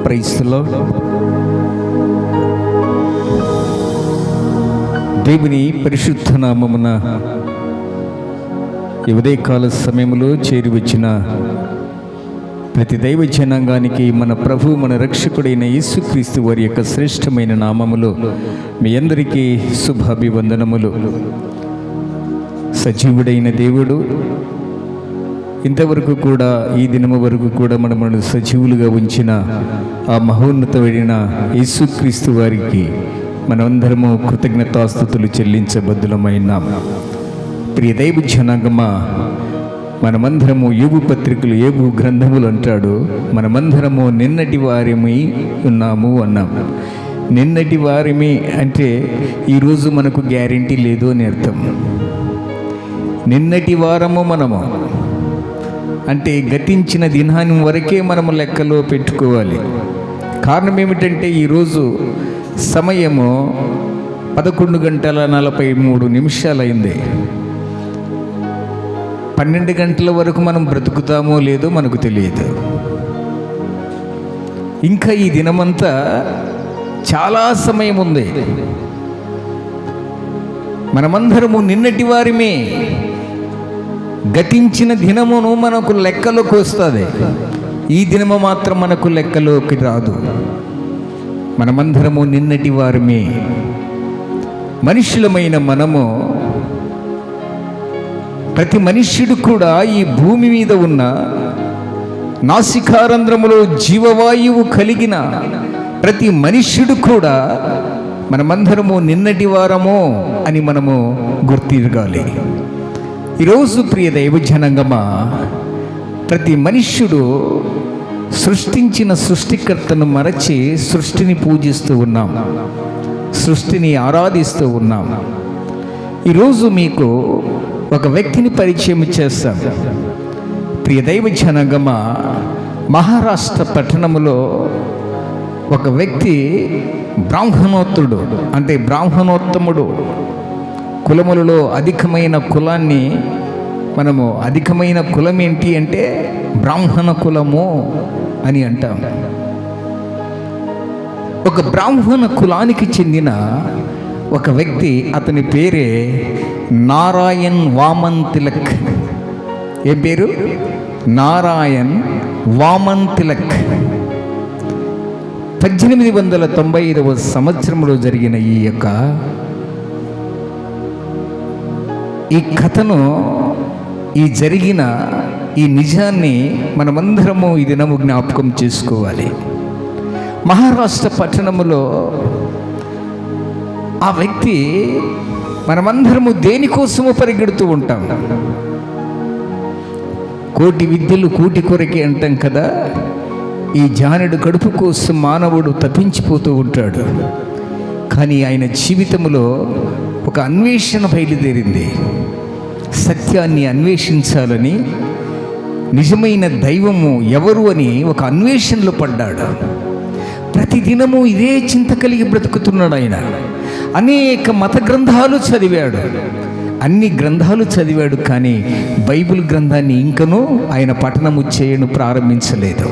Praise the lord. దేవుని పరిశుద్ధ నామమున ఈ ఉదయకాల సమయంలో చేరి వచ్చిన ప్రతి దైవ జనాంగానికి మన ప్రభు మన రక్షకుడైన యేసుక్రీస్తు వారి యొక్క శ్రేష్టమైన నామములో మీ అందరికీ శుభాభివందనములు. సజీవుడైన దేవుడు ఇంతవరకు కూడా ఈ దినము వరకు కూడా మనల్ని సజీవులుగా ఉంచిన ఆ మహోన్నతమైన యేసుక్రీస్తు వారికి మనమందరము కృతజ్ఞతాస్తుతులు చెల్లించబద్దులమైనాం. ప్రియ దైవ జనాంగమా, మనమందరము యోబు పత్రికలు యోబు గ్రంథములు అంటాడు, మనమందరము నిన్నటి వారిమి ఉన్నాము అన్నాం. నిన్నటి వారిమి అంటే ఈరోజు మనకు గ్యారెంటీ లేదు అని అర్థం. నిన్నటి వారము మనము అంటే గతించిన దినాన్ని వరకే మనము లెక్కలో పెట్టుకోవాలి. కారణం ఏమిటంటే ఈరోజు సమయము 11:43 అయింది. 12 గంటల వరకు మనం బ్రతుకుతామో లేదో మనకు తెలియదు. ఇంకా ఈ దినమంతా చాలా సమయం ఉంది. మనమందరము నిన్నటి వారిమే. గతించిన దినమును మనకు లెక్కలోకి వస్తుంది, ఈ దినము మాత్రం మనకు లెక్కలోకి రాదు. మనమందరము నిన్నటి వారిమే. మనుషులమైన మనము, ప్రతి మనుష్యుడు కూడా ఈ భూమి మీద ఉన్న నాసికారంధ్రములో జీవవాయువు కలిగిన ప్రతి మనుష్యుడు కూడా మనమందరము నిన్నటి వారము అని మనము గుర్తిరగాలి. ఈరోజు ప్రియ దైవ జనాంగమా, ప్రతి మనుష్యుడు సృష్టించిన సృష్టికర్తను మరచి సృష్టిని పూజిస్తూ ఉన్నాం, సృష్టిని ఆరాధిస్తూ ఉన్నాం. ఈరోజు మీకు ఒక వ్యక్తిని పరిచయం చేస్తాం. ప్రియ దైవ జనాంగమా, మహారాష్ట్ర పట్టణములో ఒక వ్యక్తి బ్రాహ్మణోత్తముడు, అంటే బ్రాహ్మణోత్తముడు. కులములలో అధికమైన కులాన్ని మనము, అధికమైన కులం ఏంటి అంటే బ్రాహ్మణ కులము అని అంటాం. ఒక బ్రాహ్మణ కులానికి చెందిన ఒక వ్యక్తి, అతని పేరే నారాయణ్ వామన్ తిలక్. ఏం పేరు? నారాయణ్ వామన్ తిలక్. 1895 సంవత్సరంలో జరిగిన ఈ కథను, ఈ జరిగిన ఈ నిజాన్ని మనమందరము ఈ దినము జ్ఞాపకం చేసుకోవాలి. మహారాష్ట్ర పట్టణములో ఆ వ్యక్తి, మనమందరము దేనికోసము పరిగెడుతూ ఉంటాం. కోటి విద్యలు కూటి కొరకే అంటాం కదా. ఈ జానెడు కడుపు కోసం మానవుడు తప్పించిపోతూ ఉంటాడు. కానీ ఆయన జీవితంలో ఒక అన్వేషణ బయలుదేరింది. సత్యాన్ని అన్వేషించాలని, నిజమైన దైవము ఎవరు అని ఒక అన్వేషణలో పడ్డాడు. ప్రతిదినము ఇదే చింత కలిగి బ్రతుకుతున్నాడు ఆయన. అనేక మత గ్రంథాలు చదివాడు, అన్ని గ్రంథాలు చదివాడు, కానీ బైబిల్ గ్రంథాన్ని ఇంకనూ ఆయన పఠనము చేయను ప్రారంభించలేదు.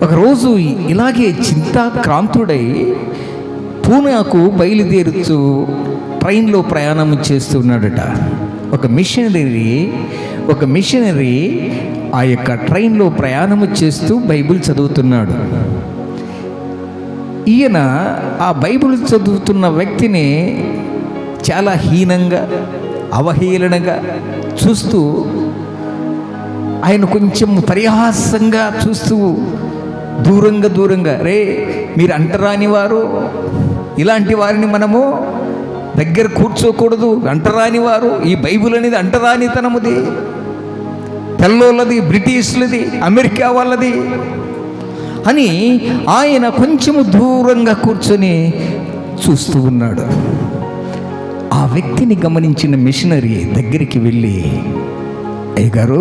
ఒకరోజు ఇలాగే చింతాక్రాంతుడై పూనాకు బయలుదేరుతూ ట్రైన్లో ప్రయాణం చేస్తున్నాడట. ఒక మిషనరీ ఆ యొక్క ట్రైన్లో ప్రయాణం చేస్తూ బైబిల్ చదువుతున్నాడు. ఈయన ఆ బైబిల్ చదువుతున్న వ్యక్తిని చాలా హీనంగా, అవహేళనగా చూస్తూ, ఆయన కొంచెం పరిహాసంగా చూస్తూ దూరంగా, రే మీరు అంటరాని వారు, ఇలాంటి వారిని మనము దగ్గర కూర్చోకూడదు, అంటరాని వారు, ఈ బైబిల్ అనేది అంటరానితనముది, తెల్లోళ్ళది, బ్రిటిష్లది, అమెరికా వాళ్ళది అని ఆయన కొంచెము దూరంగా కూర్చొని చూస్తూ ఉన్నాడు. ఆ వ్యక్తిని గమనించిన మిషనరీ దగ్గరికి వెళ్ళి, అయ్యగారు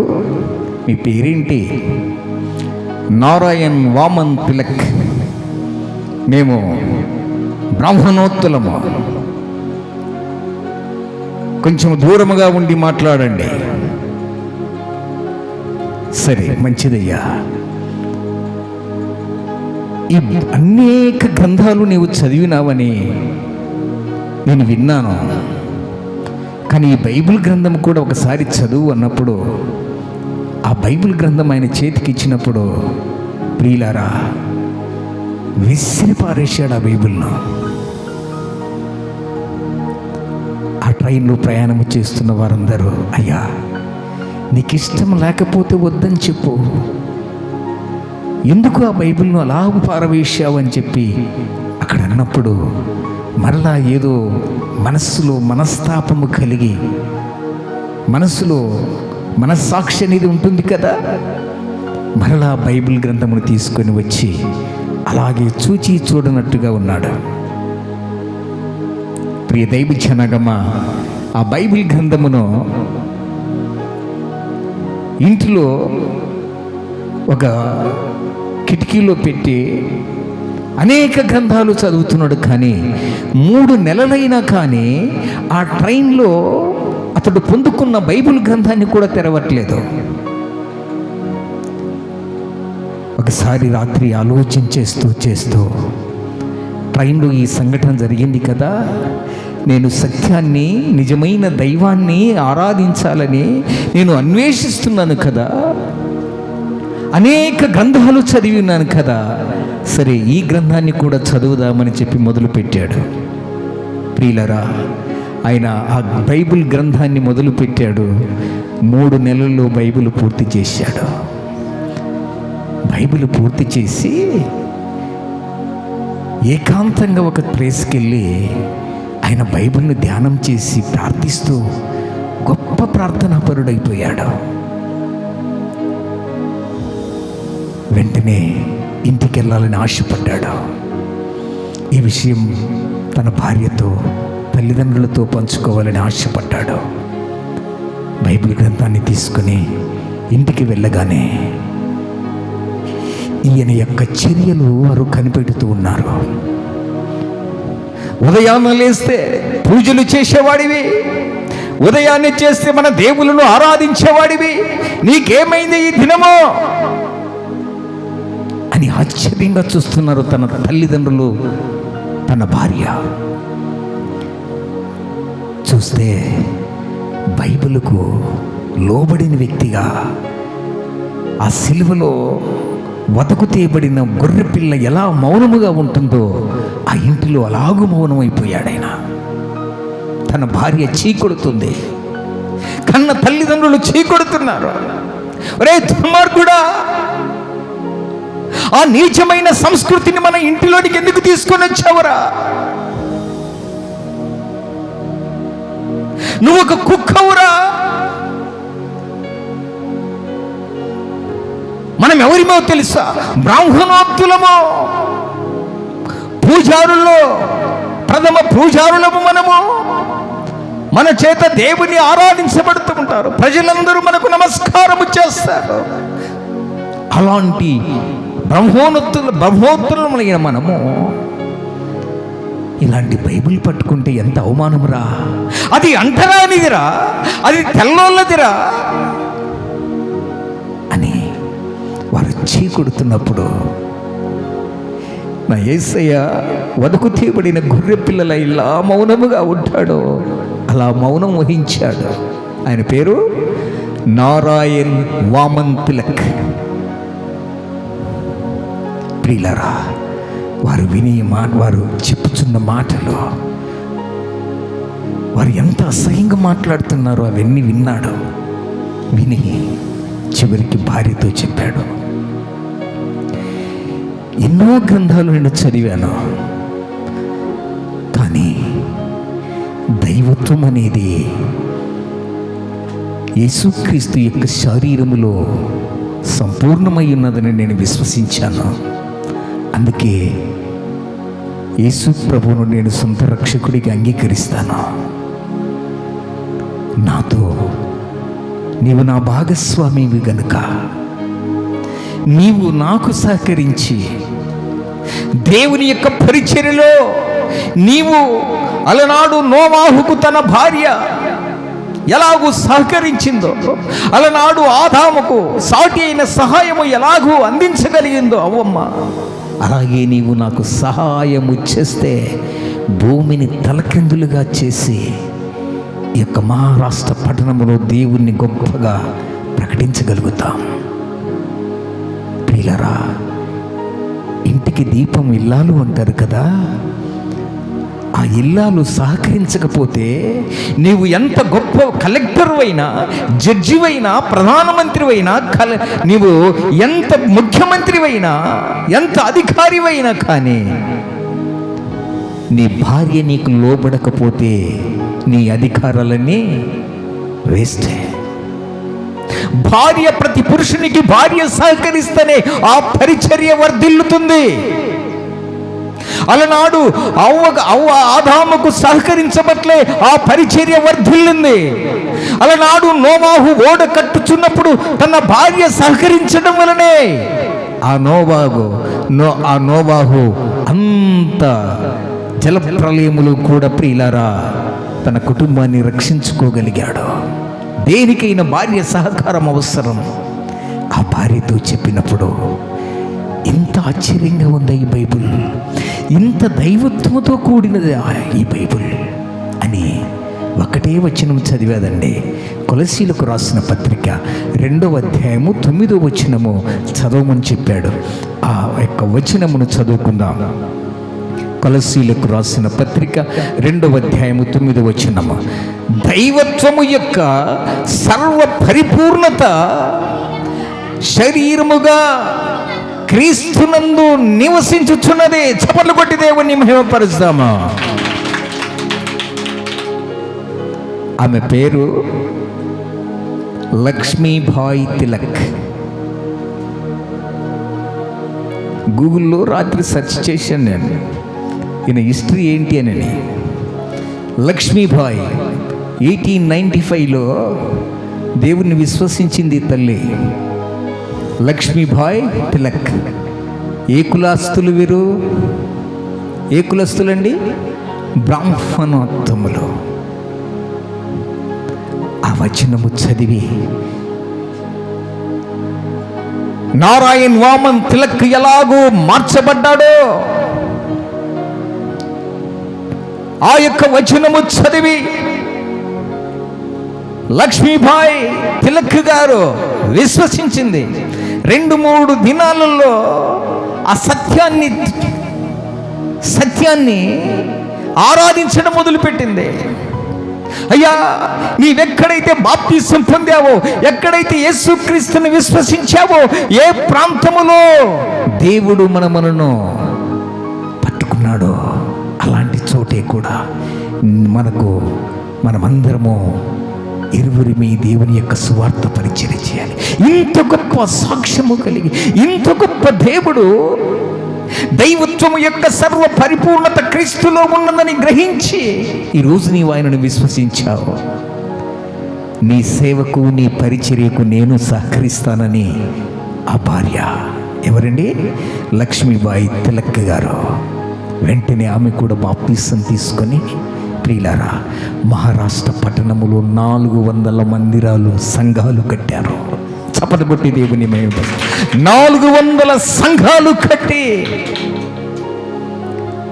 మీ పేరేంటి? నారాయణ్ వామన్ తిలక్. మేము బ్రాహ్మణోత్తలము, కొంచెం దూరముగా ఉండి మాట్లాడండి. సరే మంచిదయ్యా. ఈ అనేక గ్రంథాలు నీవు చదివినావని నేను విన్నాను, కానీ ఈ బైబిల్ గ్రంథం కూడా ఒకసారి చదువు అన్నప్పుడు ఆ బైబిల్ గ్రంథం ఆయన చేతికి ఇచ్చినప్పుడు ప్రియులారా విసిరి పారేశాడు ఆ బైబిల్ను. ఆ ట్రైన్లో ప్రయాణం చేస్తున్న వారందరూ, అయ్యా నీకు ఇష్టం లేకపోతే వద్దని చెప్పు, ఎందుకు ఆ బైబిల్ను అలా పారవేశావని చెప్పి అక్కడ అన్నప్పుడు మరలా ఏదో మనస్సులో మనస్తాపము కలిగి, మనస్సులో మనస్సాక్షి అనేది ఉంటుంది కదా, మరలా బైబిల్ గ్రంథమును తీసుకొని వచ్చి అలాగే చూచి చూడనట్టుగా ఉన్నాడు. ప్రియ దైవ జనగమ, ఆ బైబిల్ గ్రంథమును ఇంటిలో ఒక కిటికీలో పెట్టి అనేక గ్రంథాలు చదువుతున్నాడు. కానీ 3 నెలలైనా కానీ ఆ ట్రైన్లో అతడు పొందుకున్న బైబిల్ గ్రంథాన్ని కూడా తెరవట్లేదు. ఒకసారి రాత్రి ఆలోచన చేస్తూ ట్రైన్లో ఈ సంఘటన జరిగింది కదా, నేను సత్యాన్ని, నిజమైన దైవాన్ని ఆరాధించాలని నేను అన్వేషిస్తున్నాను కదా, అనేక గ్రంథాలు చదివినాను కదా, సరే ఈ గ్రంథాన్ని కూడా చదువుదామని చెప్పి మొదలుపెట్టాడు. ప్రియులరా, ఆయన ఆ బైబిల్ గ్రంథాన్ని మొదలుపెట్టాడు. 3 నెలల్లో బైబిల్ పూర్తి చేశాడు. బైబిల్ పూర్తి చేసి ఏకాంతంగా ఒక ప్లేస్కి వెళ్ళి ఆయన బైబిల్ని ధ్యానం చేసి ప్రార్థిస్తూ గొప్ప ప్రార్థనాపరుడైపోయాడు. వెంటనే ఇంటికి వెళ్ళాలని ఆశపడ్డాడు. ఈ విషయం తన భార్యతో, తల్లిదండ్రులతో పంచుకోవాలని ఆశపడ్డాడు. బైబిల్ గ్రంథాన్ని తీసుకుని ఇంటికి వెళ్ళగానే ఈయన యొక్క చర్యలు వారు కనిపెడుతూ ఉన్నారు. ఉదయాన్నే లేస్తే పూజలు చేసేవాడివి, ఉదయాన్నే చేస్తే మన దేవుళ్ళను ఆరాధించేవాడివి, నీకేమైంది ఈ దినమో అని ఆశ్చర్యంగా చూస్తున్నారు తన తల్లిదండ్రులు, తన భార్య. చూస్తే బైబిలుకు లోబడిన వ్యక్తిగా ఆ సిలువలో వదకు తీయబడిన గొర్రె పిల్ల ఎలా మౌనముగా ఉంటుందో ఆ ఇంటిలో అలాగూ మౌనమైపోయాడు ఆయన. తన భార్య చీకొడుతుంది, కన్న తల్లిదండ్రులు చీకొడుతున్నారు. ఒరే దుర్మార్గుడా, ఆ నీచమైన సంస్కృతిని మన ఇంటిలోనికి ఎందుకు తీసుకొని వచ్చావురా? నువ్వు ఒక కుక్కవురా. మనం ఎవరిమో తెలుసా? బ్రాహ్మణోక్తులము, పూజారుల్లో ప్రథమ పూజారులము మనము. మన చేత దేవుని ఆరాధించబడుతూ ఉంటారు, ప్రజలందరూ మనకు నమస్కారము చేస్తారు. అలాంటి బ్రహ్మోత్తరులమైన మనము ఇలాంటి బైబిల్ పట్టుకుంటే ఎంత అవమానమురా, అది అంటరానిదిరా, అది తెల్లోళ్ళదిరా అని వారు చీకొడుతున్నప్పుడు నా యేసయ్య వదకు తీయబడిన గొర్రె పిల్లల ఇలా మౌనముగా ఉంటాడో అలా మౌనం వహించాడు. ఆయన పేరు నారాయణ్ వామన్ తిలక్. ప్రియులారా, వారు వారు చెప్పుచున్న మాటలు, వారు ఎంత అసహ్యంగా మాట్లాడుతున్నారో అవన్నీ విన్నాడు. విని చివరికి భార్యతో చెప్పాడు, ఎన్నో గ్రంథాలు నేను చదివాను, కానీ దైవత్వం అనేది యేసుక్రీస్తు యొక్క శరీరములో సంపూర్ణమై ఉన్నదని నేను విశ్వసించాను. అందుకే యేసు ప్రభువును నేను సొంత రక్షకుడిగా అంగీకరిస్తాను. నాతో నీవు నా భాగస్వామివి గనుక నీవు నాకు సహకరించి దేవుని యొక్క పరిచర్యలో నీవు అలనాడు నోవాహుకు తన భార్య ఎలాగూ సహకరించిందో, అలనాడు ఆదాముకు సాటి అయిన సహాయము ఎలాగూ అందించగలిగిందో అవ్వమ్మ, అలాగే నీవు నాకు సహాయము చేస్తే భూమిని తలకిందులుగా చేసి ఈ యొక్క మహారాష్ట్ర పట్టణంలో దేవుణ్ణి గొప్పగా ప్రకటించగలుగుతాం. ప్రియులారా, ఇంటికి దీపం ఇల్లాలు అంటారు కదా, ఆ ఇల్లాలు సహకరించకపోతే నీవు ఎంత గొప్ప కలెక్టర్ అయినా, జడ్జి అయినా, ప్రధానమంత్రి అయినా, నీవు ఎంత ముఖ్యమంత్రి అయినా, ఎంత అధికారి అయినా కానీ నీ భార్య నీకు లోబడకపోతే నీ అధికారాలన్నీ వేస్టే. భార్య, ప్రతి పురుషునికి భార్య సహకరిస్తేనే ఆ పరిచర్య వర్ధిల్లుతుంది. అలనాడు ఆదాముకు సహకరించబట్లే ఆ పరిచర్య వర్ధిల్లింది. అలనాడు నోవాహు ఓడ కట్టుచున్నప్పుడు తన భార్య సహకరించడం వలనే ఆ నోవాహు అంత జలప్రలయములు కూడా ప్రియులారా తన కుటుంబాన్ని రక్షించుకోగలిగాడు. దేనికైనా భార్య సహకారం అవసరం. ఆ భార్యతో చెప్పినప్పుడు ఇంత ఆశ్చర్యంగా ఉంది ఈ బైబిల్, ఇంత దైవత్వముతో కూడినది ఈ బైబిల్ అని ఒకటే వచనం చదివేదండి. కొలసీలకు రాసిన పత్రిక 2వ అధ్యాయము 9వ వచనము చదవమని చెప్పాడు. ఆ యొక్క వచనమును చదువుకుందాం. కొలసీలకు రాసిన పత్రిక 2వ అధ్యాయము 9వ వచనము, దైవత్వము యొక్క సర్వ పరిపూర్ణత శరీరముగా క్రీస్తునందు నివసించుచున్నదే. చప్పట్లు కొట్టి దేవుణ్ణి మహిమపరుస్తామా. ఆమె పేరు లక్ష్మీబాయి తిలక్. గూగుల్లో రాత్రి సెర్చ్ చేశాను నేను, ఈయన హిస్టరీ ఏంటి అని. లక్ష్మీబాయి 1895లో దేవుణ్ణి విశ్వసించింది తల్లి లక్ష్మీబాయి తిలక్. ఏ కులాస్తులు వీరు? ఏ కులస్తులండి? బ్రాహ్మణోత్తములు. ఆ వచనము చదివి నారాయణ్ వామన్ తిలక్ ఎలాగో మార్చబడ్డాడో ఆ యొక్క వచనము చదివి లక్ష్మీబాయి తిలక్ గారు విశ్వసించింది. 2-3 దినాలలో ఆ సత్యాన్ని ఆరాధించడం మొదలుపెట్టింది. అయ్యా, నీవెక్కడైతే బాప్తిసం పొందావో, ఎక్కడైతే యేసుక్రీస్తుని విశ్వసించావో, ఏ ప్రాంతములో దేవుడు మనను పట్టుకున్నాడో అలాంటి చోటే కూడా మనమందరము ఇరువురిమి దేవుని యొక్క సువార్త పరిచర్య చేయాలి. ఇంత గొప్ప సాక్ష్యము కలిగి, ఇంత గొప్ప దేవుడు, దైవత్వము యొక్క సర్వ పరిపూర్ణత క్రీస్తులో ఉన్నదని గ్రహించి ఈరోజు నీవు ఆయనను విశ్వసించావు. నీ సేవకు, నీ పరిచర్యకు నేను సహకరిస్తానని ఆ భార్య, ఎవరండి? లక్ష్మీబాయి తిలక్ గారు. వెంటనే ఆమె కూడా బాప్తిసం తీసుకొని ప్రియులారా మహారాష్ట్ర పట్టణములో 400 మందిరాలు, సంఘాలు కట్టారు. చప్పట్లు కొట్టి దేవుని మహిమ. 400 సంఘాలు కట్టి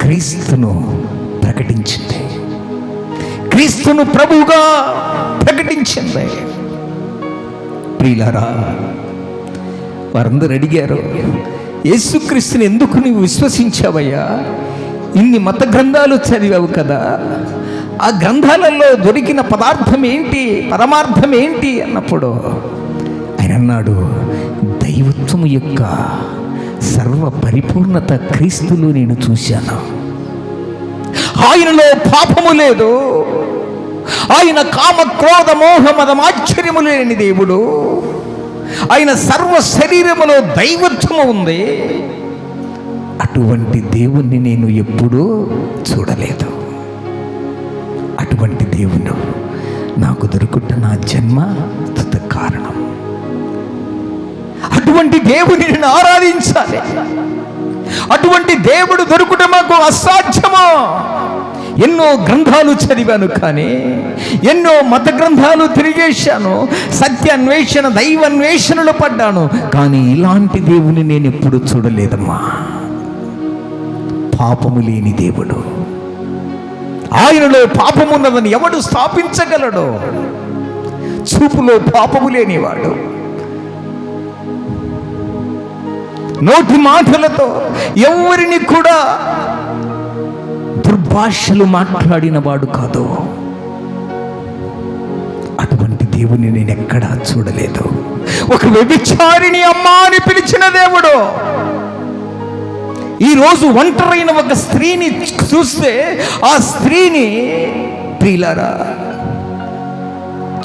క్రీస్తును ప్రకటించింది, క్రీస్తును ప్రభువుగా ప్రకటించింది. ప్రియులారా, వారందరూ అడిగారు, యేసుక్రీస్తుని ఎందుకు నీవు విశ్వసించావయ్యా? ఇన్ని మత గ్రంథాలు చదివావు కదా, ఆ గ్రంథాలలో దొరికిన పదార్థం ఏంటి, పరమార్థం ఏంటి అన్నప్పుడు ఆయన అన్నాడు, దైవత్వము యొక్క సర్వ పరిపూర్ణత క్రీస్తులో నేను చూశాను. ఆయనలో పాపము లేదు, ఆయన కామ క్రోధ మోహ మదమాశ్చర్యము లేని దేవుడు, ఆయన సర్వ శరీరములో దైవత్వము ఉంది. అటువంటి దేవుణ్ణి నేను ఎప్పుడూ చూడలేదు. అటువంటి దేవుడు నాకు దొరుకుట నా జన్మ కారణం. అటువంటి దేవుని నేను ఆరాధించాలి. అటువంటి దేవుడు దొరుకుట మాకు అసాధ్యమో. ఎన్నో గ్రంథాలు చదివాను, కానీ ఎన్నో మత గ్రంథాలు తిరిగేశాను, సత్యాన్వేషణ, దైవాన్వేషణలో పడ్డాను, కానీ ఇలాంటి దేవుని నేను ఎప్పుడు చూడలేదమ్మా. పాపము లేని దేవుడు. ఆయనలో పాపమున్నదని ఎవడు స్థాపించగలడు? చూపులో పాపము లేనివాడు, నోటి మాటలతో ఎవరిని కూడా దుర్భాషలు మాట్లాడిన వాడు కాదు. అటువంటి దేవుని నేను ఎక్కడా చూడలేదు. ఒక వ్యభిచారిని అమ్మా అని పిలిచిన దేవుడు. ఈరోజు ఒంటరైన ఒక స్త్రీని చూస్తే ఆ స్త్రీని ప్రియులారా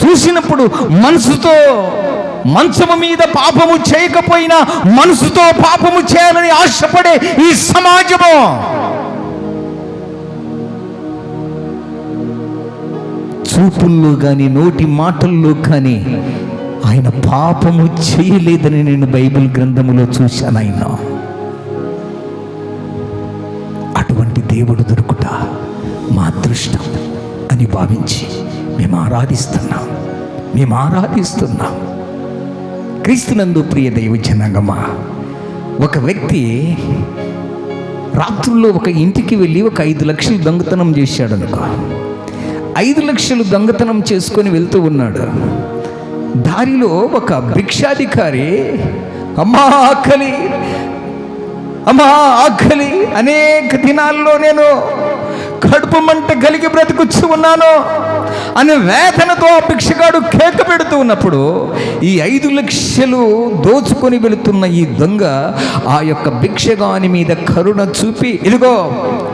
చూసినప్పుడు మనసుతో, మంచము మీద పాపము చేయకపోయినా మనసుతో పాపము చేయాలని ఆశపడే ఈ సమాజము చూపుల్లో కానీ నోటి మాటల్లో కానీ ఆయన పాపము చేయలేదని నేను బైబిల్ గ్రంథములో చూశాను. ఆయన అటువంటి దేవుడు దొరుకుట మా అదృష్టం అని భావించి మేము ఆరాధిస్తున్నాం. క్రీస్తునందు ప్రియ దైవ జనాంగమా, ఒక వ్యక్తి రాత్రుల్లో ఒక ఇంటికి వెళ్ళి ఒక 5 లక్షలు దొంగతనం చేశాడు అనుకో. 5 లక్షలు దొంగతనం చేసుకొని వెళ్తూ ఉన్నాడు. దారిలో ఒక భిక్షాధికారి అమ్మా ఆకలి, అనేక దినాల్లో నేను కడుపు మంట కలిగి బ్రతుకుచ్చు ఉన్నాను అనే వేదనతో ఆ భిక్షగాడు కేక పెడుతూ ఉన్నప్పుడు ఈ 5 లక్షలు దోచుకొని వెళుతున్న ఈ దొంగ ఆ యొక్క భిక్షగాని మీద కరుణ చూపి, ఇదిగో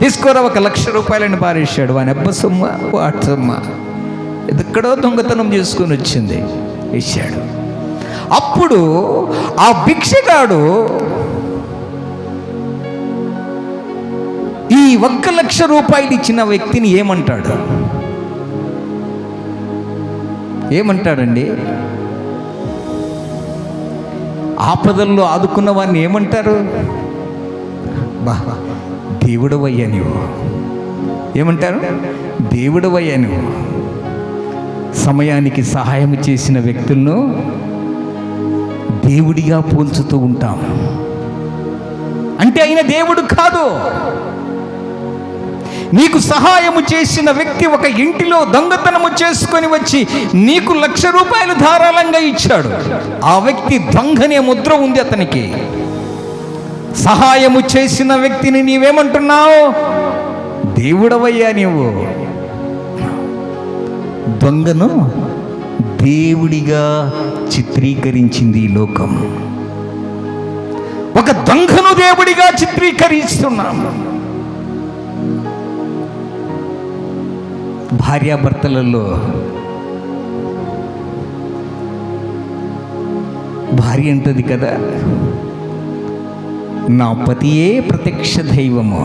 తీసుకోరా 1 లక్ష రూపాయలని పారేశాడు. వాని అబ్బ సొమ్మ వాట్సమ్మ ఎక్కడో దొంగతనం చేసుకొని వచ్చింది, ఇచ్చాడు. అప్పుడు ఆ భిక్షగాడు ఈ 1 లక్ష రూపాయలు ఇచ్చిన వ్యక్తిని ఏమంటాడండి? ఆపదల్లో ఆదుకున్న వాడిని ఏమంటారు? దేవుడవయ్యా నువ్వు. ఏమంటారు? దేవుడవయ్యా నువ్వు. సమయానికి సహాయం చేసిన వ్యక్తులను దేవుడిగా పోల్చుతూ ఉంటాం. అంటే ఆయన దేవుడు కాదు. నీకు సహాయము చేసిన వ్యక్తి ఒక ఇంటిలో దొంగతనము చేసుకొని వచ్చి నీకు 1 లక్ష రూపాయలు ధారాళంగా ఇచ్చాడు. ఆ వ్యక్తి దొంగనే ముద్ర ఉంది అతనికి. సహాయము చేసిన వ్యక్తిని నీవేమంటున్నావు? దేవుడవయ్యా నీవు. దొంగను దేవుడిగా చిత్రీకరించింది ఈ లోకం. ఒక దొంగను దేవుడిగా చిత్రీకరిస్తున్నాము. భార్యాభర్తలలో భార్య అంటది కదా, నా పతియే ప్రత్యక్ష దైవము.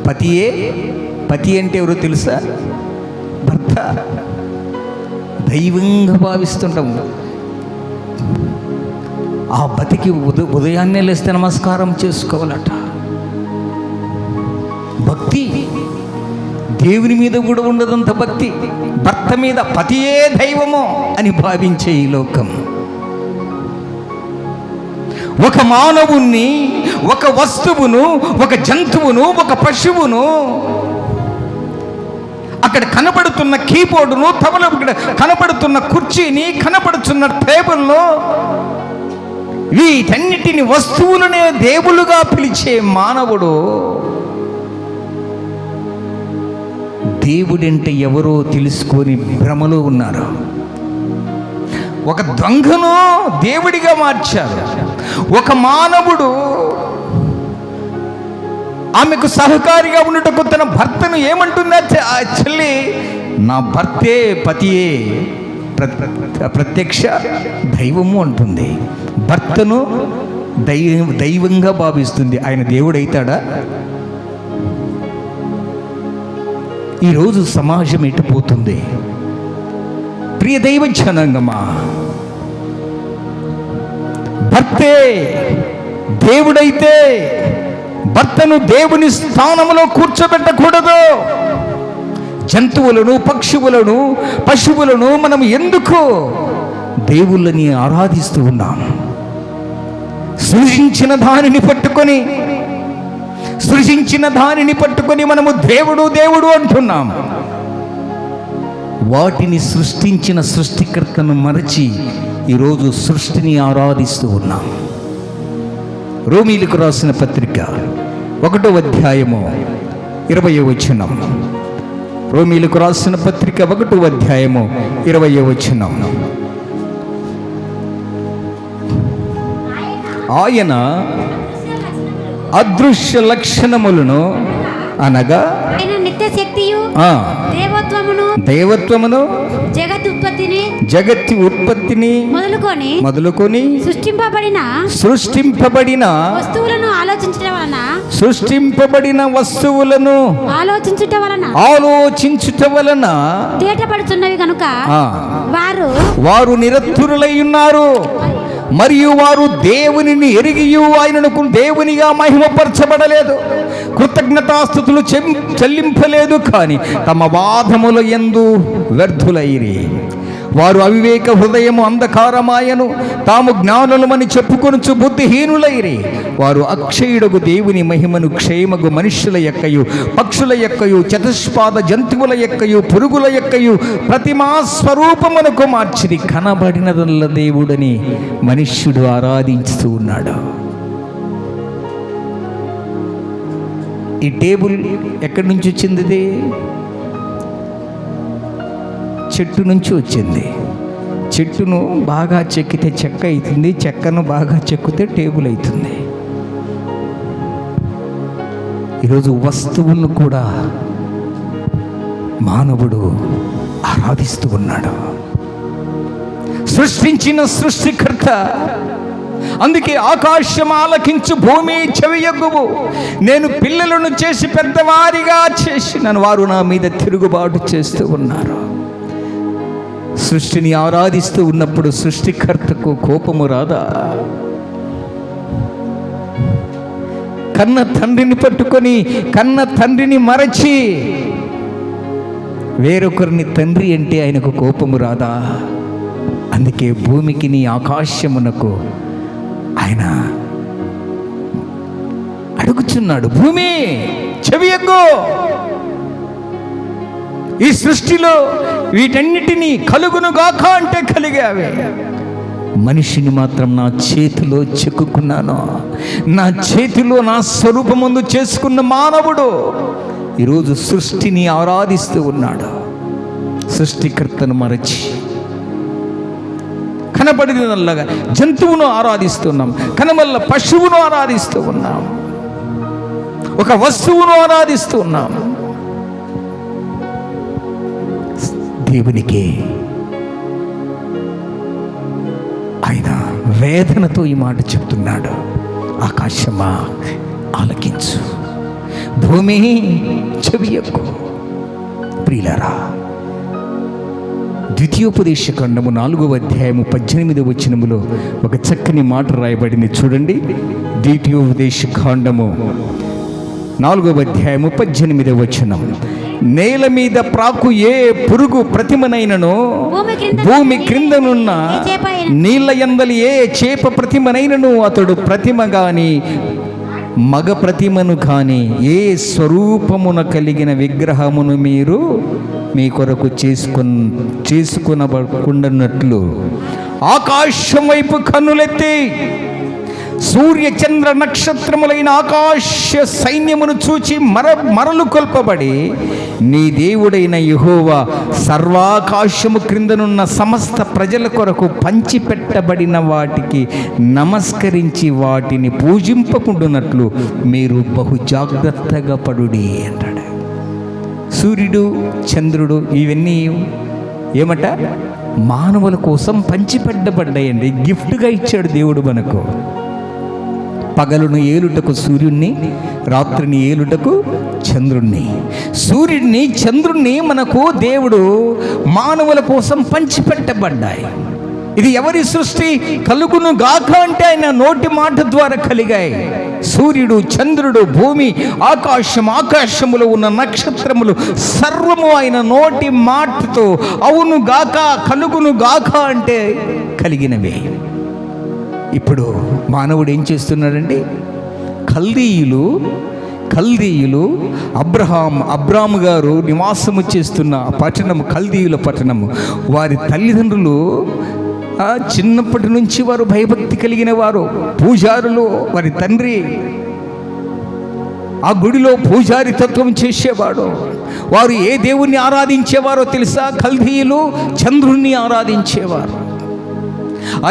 పతి అంటే ఎవరో తెలుసా? భర్త. దైవంగా భావిస్తుంటాము. ఆ పతికి ఉదయాన్నే లేస్తే నమస్కారం చేసుకోవాలట. భక్తి. దేవుని మీద కూడా ఉండదంత భక్తి. భర్త మీద పతియే దైవము అని భావించే ఈ లోకం ఒక మానవుణ్ణి, ఒక వస్తువును, ఒక జంతువును, ఒక పశువును, అక్కడ కనపడుతున్న కీబోర్డును, కనపడుతున్న కుర్చీని, కనపడుతున్న టేబుల్ను, వీటన్నిటిని వస్తువులనే దేవులుగా పిలిచే మానవుడు దేవుడంటే ఎవరో తెలుసుకొని భ్రమలో ఉన్నారు. ఒక దొంగను దేవుడిగా మార్చారు. ఒక మానవుడు ఆమెకు సహకారిగా ఉన్నట్టుకు తన భర్తను ఏమంటుందా? ఆ చెల్లి, నా భర్తే పతియే ప్రత్యక్ష దైవము అంటుంది. భర్తను దైవంగా భావిస్తుంది. ఆయన దేవుడైతాడా? ఈరోజు సమాజం ఎటుపోతుంది? ప్రియ దైవ జనాంగమా, భర్తే దేవుడైతే భర్తను దేవుని స్థానంలో కూర్చోబెట్టకూడదు. జంతువులను, పశువులను మనం ఎందుకు దేవుళ్ళని ఆరాధిస్తూ ఉన్నాం? సృజించిన దానిని పట్టుకొని సృజించిన దానిని పట్టుకొని మనము దేవుడు దేవుడు అంటున్నాం. వాటిని సృష్టించిన సృష్టికర్తను మరచి ఈరోజు సృష్టిని ఆరాధిస్తూ ఉన్నాం. రోమీలకు రాసిన పత్రిక 1వ అధ్యాయము 20వ వచనం. రోమీలకు రాసిన పత్రిక 1వ అధ్యాయము 20వ వచనం. ఆయన అదృశ్య లక్షణములను అనగా నిత్య శక్తియు దేవత్వమును జగత్తి ఉత్పత్తిని మొదలుకొని సృష్టింపబడిన వస్తువులను ఆలోచించుట వలన తేటపడుతున్నవి కనుక వారు నిరతురులై ఉన్నారు. మరియు వారు దేవునిని ఎరిగియు ఆయనకు దేవునిగా మహిమపరచబడలేదు, కృతజ్ఞతాస్తుతులు చెల్లింపలేదు, కానీ తమ వాదముల యందు వ్యర్థులైరి. వారు అవివేక హృదయము అంధకారమాయను, తాము జ్ఞానులమని చెప్పుకొనుచు బుద్ధిహీనులైరి. వారు అక్షయుడగు దేవుని మహిమను క్షేమగు మనుష్యుల యొక్కయు పక్షుల యొక్కయు చతుష్పాద జంతువుల యొక్కయు పురుగుల యొక్కయు ప్రతిమా స్వరూపమునకు మార్చిది. కనబడినదల్ల దేవుడని మనుష్యుడు ఆరాధించుతూ ఉన్నాడు. ఈ టేబుల్ ఎక్కడి నుంచి వచ్చింది? చెట్టు నుంచి వచ్చింది. చెట్టును బాగా చెక్కితే చెక్క అవుతుంది, చెక్కను బాగా చెక్కితే టేబుల్ అవుతుంది. ఈరోజు వస్తువులను కూడా మానవుడు ఆరాధిస్తూ ఉన్నాడు. సృష్టించిన సృష్టికర్త. అందుకే ఆకాశం ఆలకించు, భూమి చెవియొగ్గువు. నేను పిల్లలను చేసి పెద్దవారిగా చేసినాను, వారు నా మీద తిరుగుబాటు చేస్తూ ఉన్నారు. సృష్టిని ఆరాధిస్తూ ఉన్నప్పుడు సృష్టికర్తకు కోపము రాదా? కన్న తండ్రిని పట్టుకొని కన్న తండ్రిని మరచి వేరొకరిని తండ్రి అంటే ఆయనకు కోపము రాదా? అందుకే భూమికి నీ ఆకాశమునకు ఆయన అడుగుచున్నాడు, భూమి చెవియొగ్గు. ఈ సృష్టిలో వీటన్నిటినీ కలుగును గాక అంటే కలిగావే. మనిషిని మాత్రం నా చేతిలో చెక్కుకున్నాను, నా చేతిలో నా స్వరూపమందు చేసుకున్న మానవుడు ఈరోజు సృష్టిని ఆరాధిస్తూ ఉన్నాడు. సృష్టికర్తను మరచి కనబడినల్లగా జంతువును ఆరాధిస్తున్నాం, కనబల్ల పశువును ఆరాధిస్తూ ఉన్నాం, ఒక వస్తువును ఆరాధిస్తూ ఉన్నాం. దేవునికి ఆయన వేదనతో ఈ మాట చెప్తున్నాడు, ఆకాశమా ఆలకించు, భూమి చెవియొగ్గు. ప్రియులారా, ద్వితీయోపదేశ ఖండము 4వ అధ్యాయము 18వ వచనములో ఒక చక్కని మాట రాయబడింది. చూడండి, ద్వితీయోపదేశ ఖండము 4వ అధ్యాయము 18వ వచనం. నేల మీద ప్రాకు ఏ పురుగు ప్రతిమనైనను, భూమి క్రిందనున్న నీళ్ళ యందలి ఏ చేప ప్రతిమనైనను, అతడు ప్రతిమ గాని మగ ప్రతిమను కాని ఏ స్వరూపమున కలిగిన విగ్రహమును మీరు మీ కొరకు చేసుకునబడుకున్నట్లు ఆకాశం వైపు కన్నులెత్తి సూర్య చంద్ర నక్షత్రములైన ఆకాశ సైన్యమును చూచి మరలు కొల్పబడి, నీ దేవుడైన యెహోవా సర్వాకాశము క్రిందనున్న సమస్త ప్రజల కొరకు పంచిపెట్టబడిన వాటికి నమస్కరించి వాటిని పూజింపకుండునట్లు మీరు బహు జాగ్రత్తగా పడుడి అంటాడు. సూర్యుడు చంద్రుడు ఇవన్నీ ఏమట మానవుల కోసం పంచిపెట్టబడ్డాయండి. గిఫ్ట్గా ఇచ్చాడు దేవుడు మనకు. పగలును ఏలుటకు సూర్యుడిని, రాత్రిని ఏలుటకు చంద్రుణ్ణి. సూర్యుడిని చంద్రుణ్ణి మనకు దేవుడు మానవుల కోసం పంచిపెట్టబడ్డాయి. ఇది ఎవరి సృష్టి? కలుగును గాక అంటే ఆయన నోటి మాట ద్వారా కలిగాయి. సూర్యుడు, చంద్రుడు, భూమి, ఆకాశం, ఆకాశములో ఉన్న నక్షత్రములు సర్వము ఆయన నోటి మాటతో అవును గాక, కలుగును గాక అంటే కలిగినవే. ఇప్పుడు మానవుడు ఏం చేస్తున్నాడండి? కల్దీయులు అబ్రాము గారు నివాసము చేస్తున్న పట్టణము, కల్దీయుల పట్టణము, వారి తల్లిదండ్రులు చిన్నప్పటి నుంచి వారు భయభక్తి కలిగిన వారు, పూజారులు. వారి తండ్రి ఆ గుడిలో పూజారి తత్వం చేసేవాడు. వారు ఏ దేవుణ్ణి ఆరాధించేవారో తెలుసా? కల్దీయులు చంద్రుణ్ణి ఆరాధించేవారు.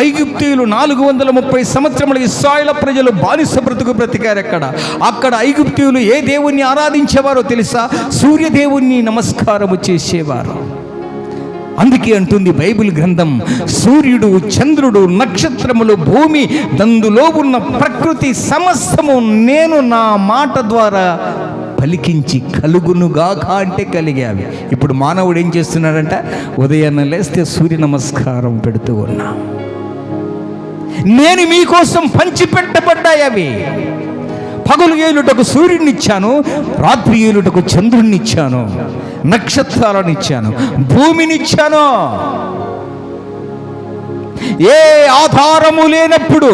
ఐగుప్తీయులు 430 సంవత్సరములు ఇశ్రాయేలు ప్రజలు బానిస బ్రతుకు బ్రతికారు. అక్కడ ఐగుప్తీయులు ఏ దేవుణ్ణి ఆరాధించేవారో తెలుసా? సూర్యదేవుణ్ణి నమస్కారము చేసేవారు. అందుకే అంటుంది బైబిల్ గ్రంథం, సూర్యుడు, చంద్రుడు, నక్షత్రములు, భూమి, దందులో ఉన్న ప్రకృతి సమస్తము నేను నా మాట ద్వారా పలికించి కలుగునుగాక అంటే కలిగావి. ఇప్పుడు మానవుడు ఏం చేస్తున్నాడంట? ఉదయాన్నే లేస్తే సూర్య నమస్కారం పెడుతూ ఉన్నా. నేను మీకోసం పంచిపెట్టబడ్డాయి అవి. పగలు ఏలుటకు సూర్యుడినిచ్చాను, రాత్రి ఏలుటకు చంద్రుడినిచ్చాను, నక్షత్రాలను ఇచ్చాను, భూమినిచ్చాను. ఏ ఆధారము లేనప్పుడు,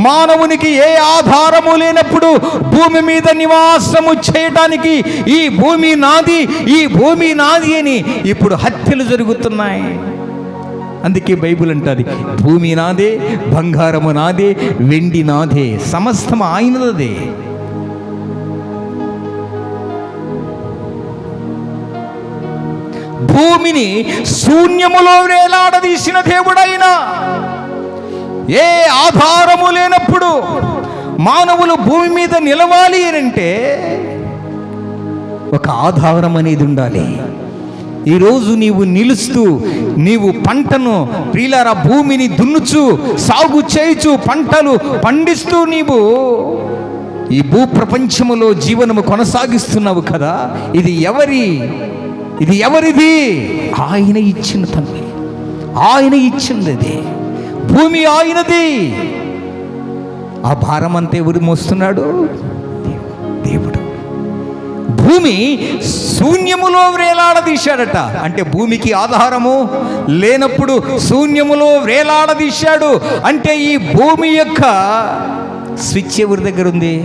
మానవునికి ఏ ఆధారము లేనప్పుడు భూమి మీద నివాసము చేయటానికి ఈ భూమి నాది, ఈ భూమి నాది అని ఇప్పుడు హత్యలు జరుగుతున్నాయి. అందుకే బైబిల్ అంటది, భూమి నాదే, బంగారము నాదే, వెండి నాదే, సమస్తం ఆయనదే. భూమిని శూన్యములో వేలాడదీసిన దేవుడైనా, ఏ ఆధారము లేనప్పుడు మానవులు భూమి మీద నిలవాలి అంటే ఒక ఆధారం అనేది ఉండాలి. ఈరోజు నీవు నిలుస్తూ, నీవు పంటను ప్రియులారా భూమిని దున్నుచు, సాగు చేయుచు, పంటలు పండిస్తూ నీవు ఈ భూ ప్రపంచములో జీవనము కొనసాగిస్తున్నావు కదా. ఇది ఎవరిది? ఆయన ఇచ్చిన తండ్రి, ఆయన ఇచ్చింది. అది భూమి ఆయనది. ఆ భారం అంతా ఎవరు మోస్తున్నాడు? దేవుడు. భూమి శూన్యములో వేలాడదీశాడట. అంటే భూమికి ఆధారము లేనప్పుడు శూన్యములో వేలాడదీశాడు. అంటే ఈ భూమి యొక్క స్విచ్ ఎవరి దగ్గర ఉంది?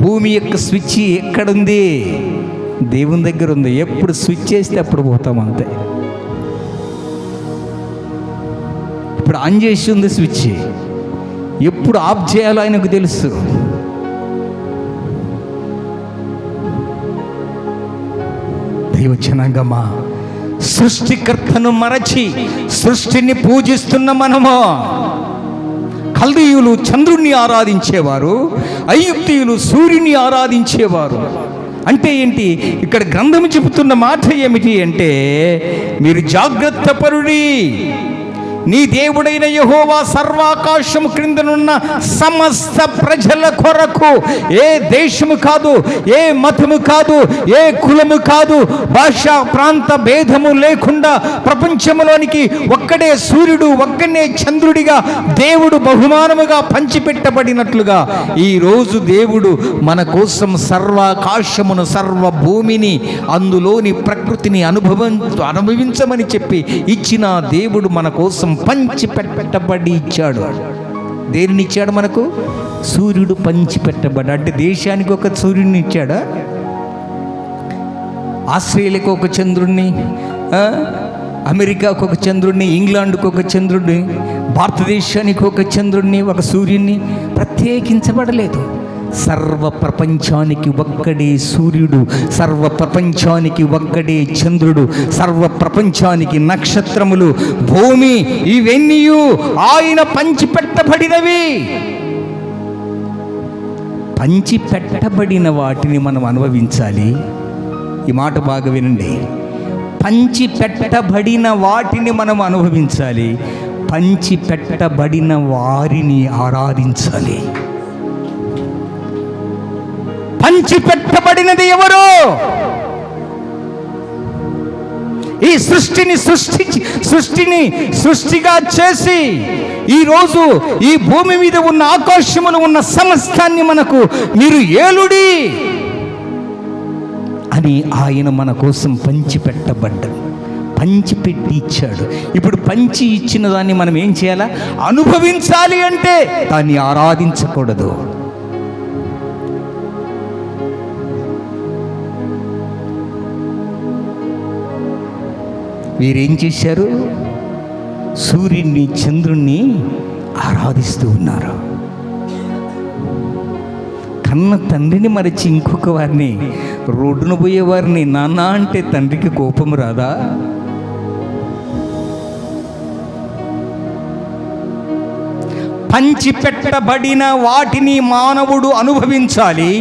భూమి యొక్క స్విచ్ ఎక్కడుంది? దేవుని దగ్గర ఉంది. ఎప్పుడు స్విచ్ చేస్తే అప్పుడు పోతాం, అంతే. ఇప్పుడు ఆన్ చేసి ఉంది స్విచ్, ఎప్పుడు ఆఫ్ చేయాలో ఆయనకు తెలుసు. దైవజనాంగమా, సృష్టికర్తను మరచి సృష్టిని పూజిస్తున్న మనము, కల్దీయులు చంద్రుణ్ణి ఆరాధించేవారు, ఐగుప్తీయులు సూర్యుని ఆరాధించేవారు. అంటే ఏంటి? ఇక్కడ గ్రంథము చెబుతున్న మాట ఏమిటి అంటే, మీరు జాగ్రత్త పరుడి, నీ దేవుడైన యెహోవా సర్వాకాశము క్రిందనున్న సమస్త ప్రజల కొరకు, ఏ దేశము కాదు, ఏ మతము కాదు, ఏ కులము కాదు, భాష ప్రాంత భేదము లేకుండా ప్రపంచంలోనికి ఒక్కడే సూర్యుడు, ఒక్కడే చంద్రుడిగా దేవుడు బహుమానముగా పంచిపెట్టబడినట్లుగా ఈరోజు దేవుడు మన కోసం సర్వాకాశమును, సర్వ భూమిని, అందులోని ప్రకృతిని అనుభవించమని చెప్పి ఇచ్చిన దేవుడు మన కోసం పంచిపెట్టబడి ఇచ్చాడు. దేనిని ఇచ్చాడు మనకు? సూర్యుడు పంచిపెట్టబడి. అంటే దేశానికి ఒక సూర్యుడిని ఇచ్చాడా? ఆస్ట్రేలియాకు ఒక చంద్రుడిని, అమెరికాకు ఒక చంద్రుడిని, ఇంగ్లాండ్కు ఒక చంద్రుడిని, భారతదేశానికి ఒక చంద్రుడిని, ఒక సూర్యుడిని ప్రత్యేకించబడలేదు. సర్వ ప్రపంచానికి ఒక్కడే సూర్యుడు, సర్వ ప్రపంచానికి ఒక్కడే చంద్రుడు, సర్వ ప్రపంచానికి నక్షత్రములు, భూమి, ఇవన్నీ ఆయన పంచిపెట్టబడినవి. పంచిపెట్టబడిన వాటిని మనం అనుభవించాలి. ఈ మాట బాగా వినండి. పంచిపెట్టబడిన వాటిని మనం అనుభవించాలి. పంచిపెట్టబడిన వారిని ఆరాధించాలి. పంచిపెట్టబడినది ఎవరు? ఈ సృష్టిగా చేసి ఈరోజు ఈ భూమి మీద ఉన్న ఆకాశములో ఉన్న సమస్తాన్ని మనకు మీరు ఏలుడి అని ఆయన మన కోసం పంచిపెట్టబడ్డాడు, పంచిపెట్టి ఇచ్చాడు. ఇప్పుడు పంచి ఇచ్చిన దాన్ని మనం ఏం చేయాలా? అనుభవించాలి. అంటే దాన్ని ఆరాధించకూడదు. వీరేం చేశారు? సూర్యుడిని చంద్రుణ్ణి ఆరాధిస్తూ ఉన్నారు. కన్న తండ్రిని మరచి ఇంకొక వారిని, రోడ్డున పోయేవారిని నాన్న అంటే తండ్రికి కోపం రాదా? పంచిపెట్టబడిన వాటిని మానవుడు అనుభవించాలి,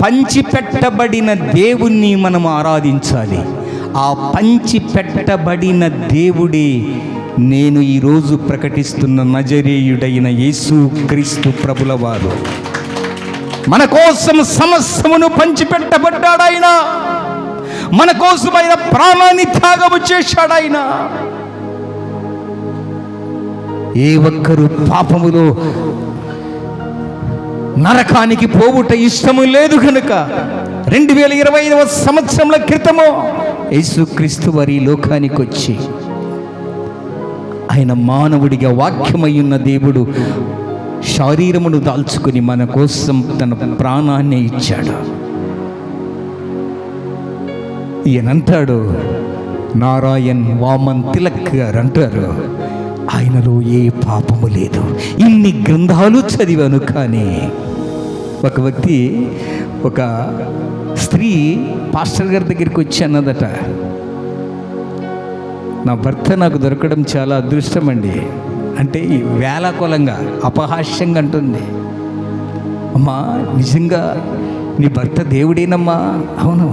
పంచిపెట్టబడిన దేవుణ్ణి మనం ఆరాధించాలి. ఆ పంచిపెట్టబడిన దేవుడే నేను ఈరోజు ప్రకటిస్తున్న నజరేయుడైన యేసు క్రీస్తు ప్రభుల వారు. మన కోసం సమస్తమును పంచిపెట్టబడ్డాడు ఆయన. మన కోసం ఆయన ప్రాణాన్ని త్యాగము చేశాడు ఆయన. ఏ ఒక్కరు పాపములో నరకానికి పోవుట ఇష్టము లేదు కనుక 2025వ సంవత్సరముల క్రితము యేసుక్రీస్తు వారి లోకానికి వచ్చి ఆయన మానవుడిగా వాక్యమై ఉన్న దేవుడు శరీరమును దాల్చుకుని మన కోసం తన ప్రాణాన్ని ఇచ్చాడు. ఈయనంటాడు, నారాయణ్ వామన్ తిలక్ గారు అంటారు, ఆయనలో ఏ పాపము లేదు. ఇన్ని గ్రంథాలు చదివాను, కానీ ఒక వ్యక్తి, ఒక స్త్రీ పాస్టర్ గారి దగ్గరికి వచ్చి అన్నదట, నా భర్త నాకు దొరకడం చాలా అదృష్టం అండి. అంటే వేళాకోళంగా అపహాస్యంగా అంటుంది. అమ్మా, నిజంగా నీ భర్త దేవుడేనమ్మా? అవును,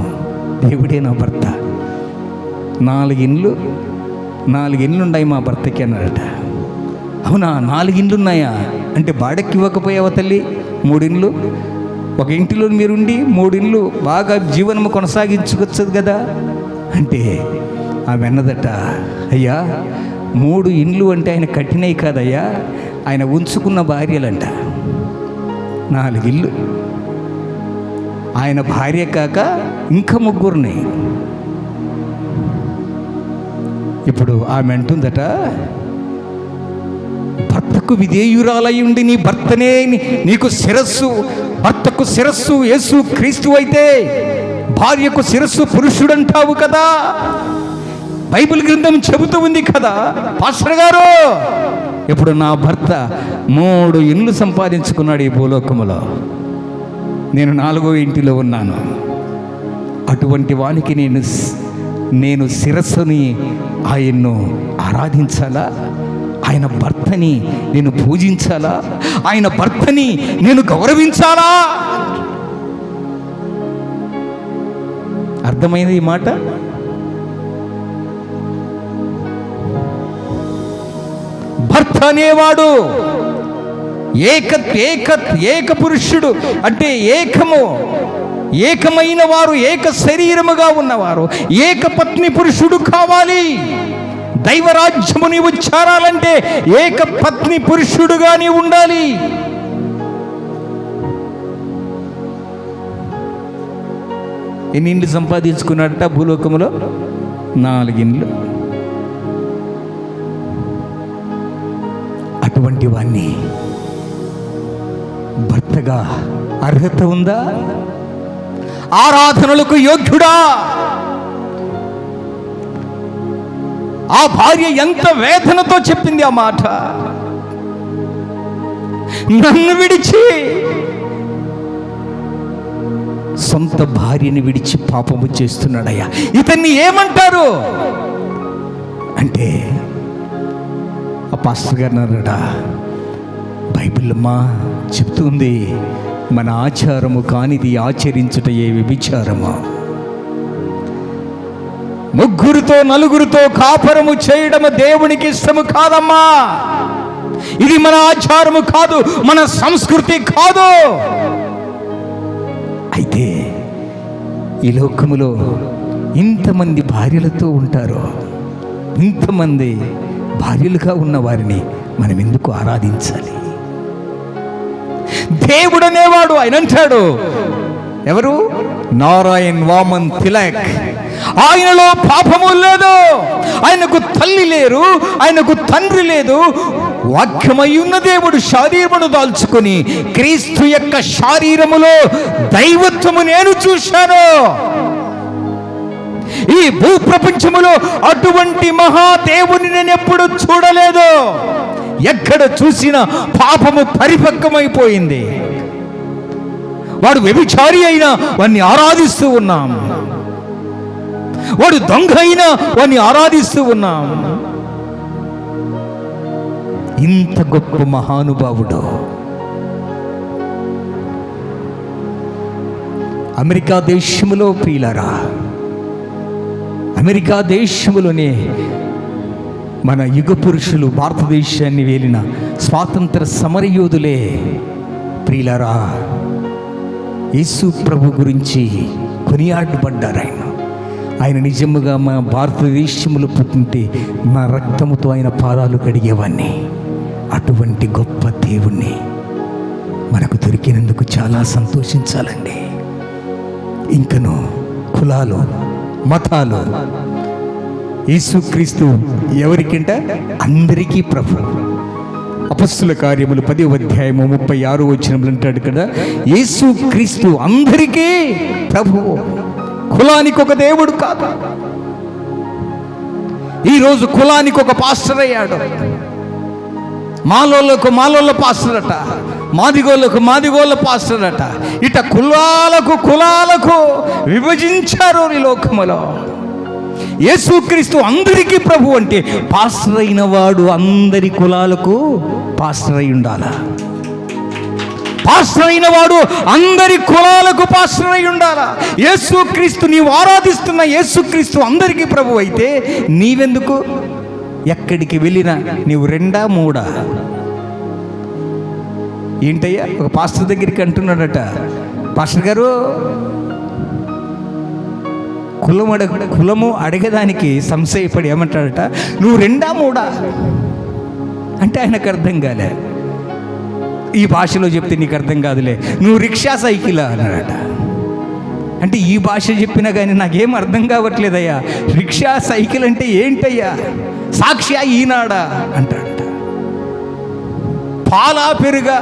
దేవుడే నా భర్త. 4 ఇండ్లు ఉన్నాయి మా భర్తకి అన్నాడట. అవునా, 4 ఇండ్లు ఉన్నాయా? అంటే బాడకి ఇవ్వకపోయావా తల్లి? 3 ఇండ్లు, ఒక ఇంటిలో మీరుండి 3 ఇండ్లు బాగా జీవనము కొనసాగించుకోవచ్చు కదా అంటే ఆమె అన్నదట, అయ్యా 3 ఇండ్లు అంటే ఆయన కట్టినవి కాదయ్యా, ఆయన ఉంచుకున్న భార్యలంట. 4 ఇళ్ళు, ఆయన భార్య కాక ఇంకా 3 ఇప్పుడు ఆమె అంటుందట, భర్తకు విధేయురాలై ఉండి నీ భర్తనే నీకు శిరస్సు, భర్తకు శిరస్సు యేసు క్రీస్తు అయితే భార్యకు శిరస్సు పురుషుడంటావు కదా, బైబిల్ గ్రంథం చెబుతూ ఉంది కదా పాస్టర్ గారు. ఇప్పుడు నా భర్త 3 ఇండ్లు సంపాదించుకున్నాడు ఈ భూలోకములో, నేను 4వ ఇంటిలో ఉన్నాను. అటువంటి వానికి నేను శిరస్సుని ఆయన్ను ఆరాధించాలా? ఆయన భర్తని నేను పూజించాలా? ఆయన భర్తని నేను గౌరవించాలా? అర్థమైంది ఈ మాట? భర్త అనేవాడు ఏక పురుషుడు, అంటే ఏకమైన వారు, ఏక శరీరముగా ఉన్నవారు, ఏక పత్ని పురుషుడు కావాలి. దైవరాజ్యము నీవు చేరాలంటే ఏక పత్ని పురుషుడుగానే ఉండాలి. ఎన్ని ఇండ్లు సంపాదించుకున్నాడట భూలోకములో? 4 ఇండ్లు. అటువంటి వాణ్ణి భర్తగా అర్హత ఉందా? ఆరాధనలకు యోగ్యుడా? ఆ భార్య ఎంత వేదనతో చెప్పింది ఆ మాట, నన్ను విడిచి, సొంత భార్యని విడిచి పాపము చేస్తున్నాడయ్యా, ఇతన్ని ఏమంటారు అంటే ఆ పాస్టర్ గారు అన్నారట, బైబిల్ అమ్మా చెప్తుంది, మన ఆచారము కానిది ఆచరించుట ఏ వ్యభిచారమా? 3 4 కాపురము చేయడము దేవునికి ఇష్టము కాదమ్మా. ఇది మన ఆచారము కాదు, మన సంస్కృతి కాదు. అయితే ఈ లోకములో ఇంతమంది భార్యలతో ఉంటారు, ఇంతమంది భార్యలుగా ఉన్న వారిని మనం ఎందుకు ఆరాధించాలి? దేవుడు అనేవాడు ఆయన అంటాడు, ఎవరు? నారాయణ్ వామన్ తిలక్. ఆయనలో పాపము లేదు, ఆయనకు తల్లి లేరు, ఆయనకు తండ్రి లేదు. వాక్యమై ఉన్న దేవుడు శరీరమును దాల్చుకుని క్రీస్తు యొక్క శరీరములో దైవత్వము నేను చూశాను. ఈ భూప్రపంచములో అటువంటి మహాదేవుని నేను ఎప్పుడు చూడలేదు. ఎక్కడ చూసినా పాపము పరిపక్వమైపోయింది. వాడు వ్యభిచారి అయినా వాడిని ఆరాధిస్తూ ఉన్నాం, వాడు దొంగ అయినా వాడిని ఆరాధిస్తూ ఉన్నాం. ఇంత గొప్ప మహానుభావుడు అమెరికా దేశములో, ప్రియులారా, అమెరికా దేశములోనే మన యుగ పురుషులు భారతదేశాన్ని వేలిన స్వాతంత్ర సమరయోధులే, ప్రియులారా, యేసు ప్రభు గురించి కొనియాడబడ్డారు. ఆయన నిజముగా మా భారతదేశంలో పుట్టింటే నా రక్తముతో ఆయన పాదాలు కడిగేవాడిని. అటువంటి గొప్ప దేవుణ్ణి మనకు దొరికినందుకు చాలా సంతోషించాలండి. ఇంకను కులాలు, మతాలు, యేసుక్రీస్తు ఎవరికంట? అందరికీ ప్రభు. అపొస్తలుల కార్యములు 10వ అధ్యాయము 36వ వచనంలో అంటాడు కదా, యేసుక్రీస్తు అందరికీ ప్రభువు, కులానికి ఒక దేవుడు కాదు. ఈరోజు కులానికి ఒక పాస్టర్ అయ్యాడు. మాలోళ్ళ పాస్టర్ అట, మాదిగోళ్ళ పాస్టర్ అట. ఇట కులాలకు విభజించారు ఈ లోకములో. యేసుక్రీస్తు అందరికీ ప్రభు అంటే పాస్టర్ అయిన వాడు అందరి కులాలకు పాస్టర్ అయి ఉండాలా? పాస్టర్ అయిన వాడు అందరి కులాలకు పాస్టర్ అయి ఉండాలా? యేసుక్రీస్తు, నీవు ఆరాధిస్తున్న యేసుక్రీస్తు అందరికీ ప్రభు అయితే నీవెందుకు? ఎక్కడికి వెళ్ళినా నీవు రెండా మూడా? ఏంటయ్యా, ఒక పాస్టర్ దగ్గరికి అంటున్నాడట, పాస్టర్ గారు కులము అడగదానికి సంశయపడి ఏమంటాడట, నువ్వు రెండా మూడా అంటే ఆయనకు అర్థం కాలే. ఈ భాషలో చెప్తే నీకు అర్థం కాదులే, నువ్వు రిక్షా సైకిలా అన్నాడట. అంటే ఈ భాష చెప్పినా కానీ నాకేం అర్థం కావట్లేదయ్యా, రిక్షా సైకిల్ అంటే ఏంటయ్యా, సాక్ష్యా ఈనాడా అంటాడట. పాలా పెరుగా,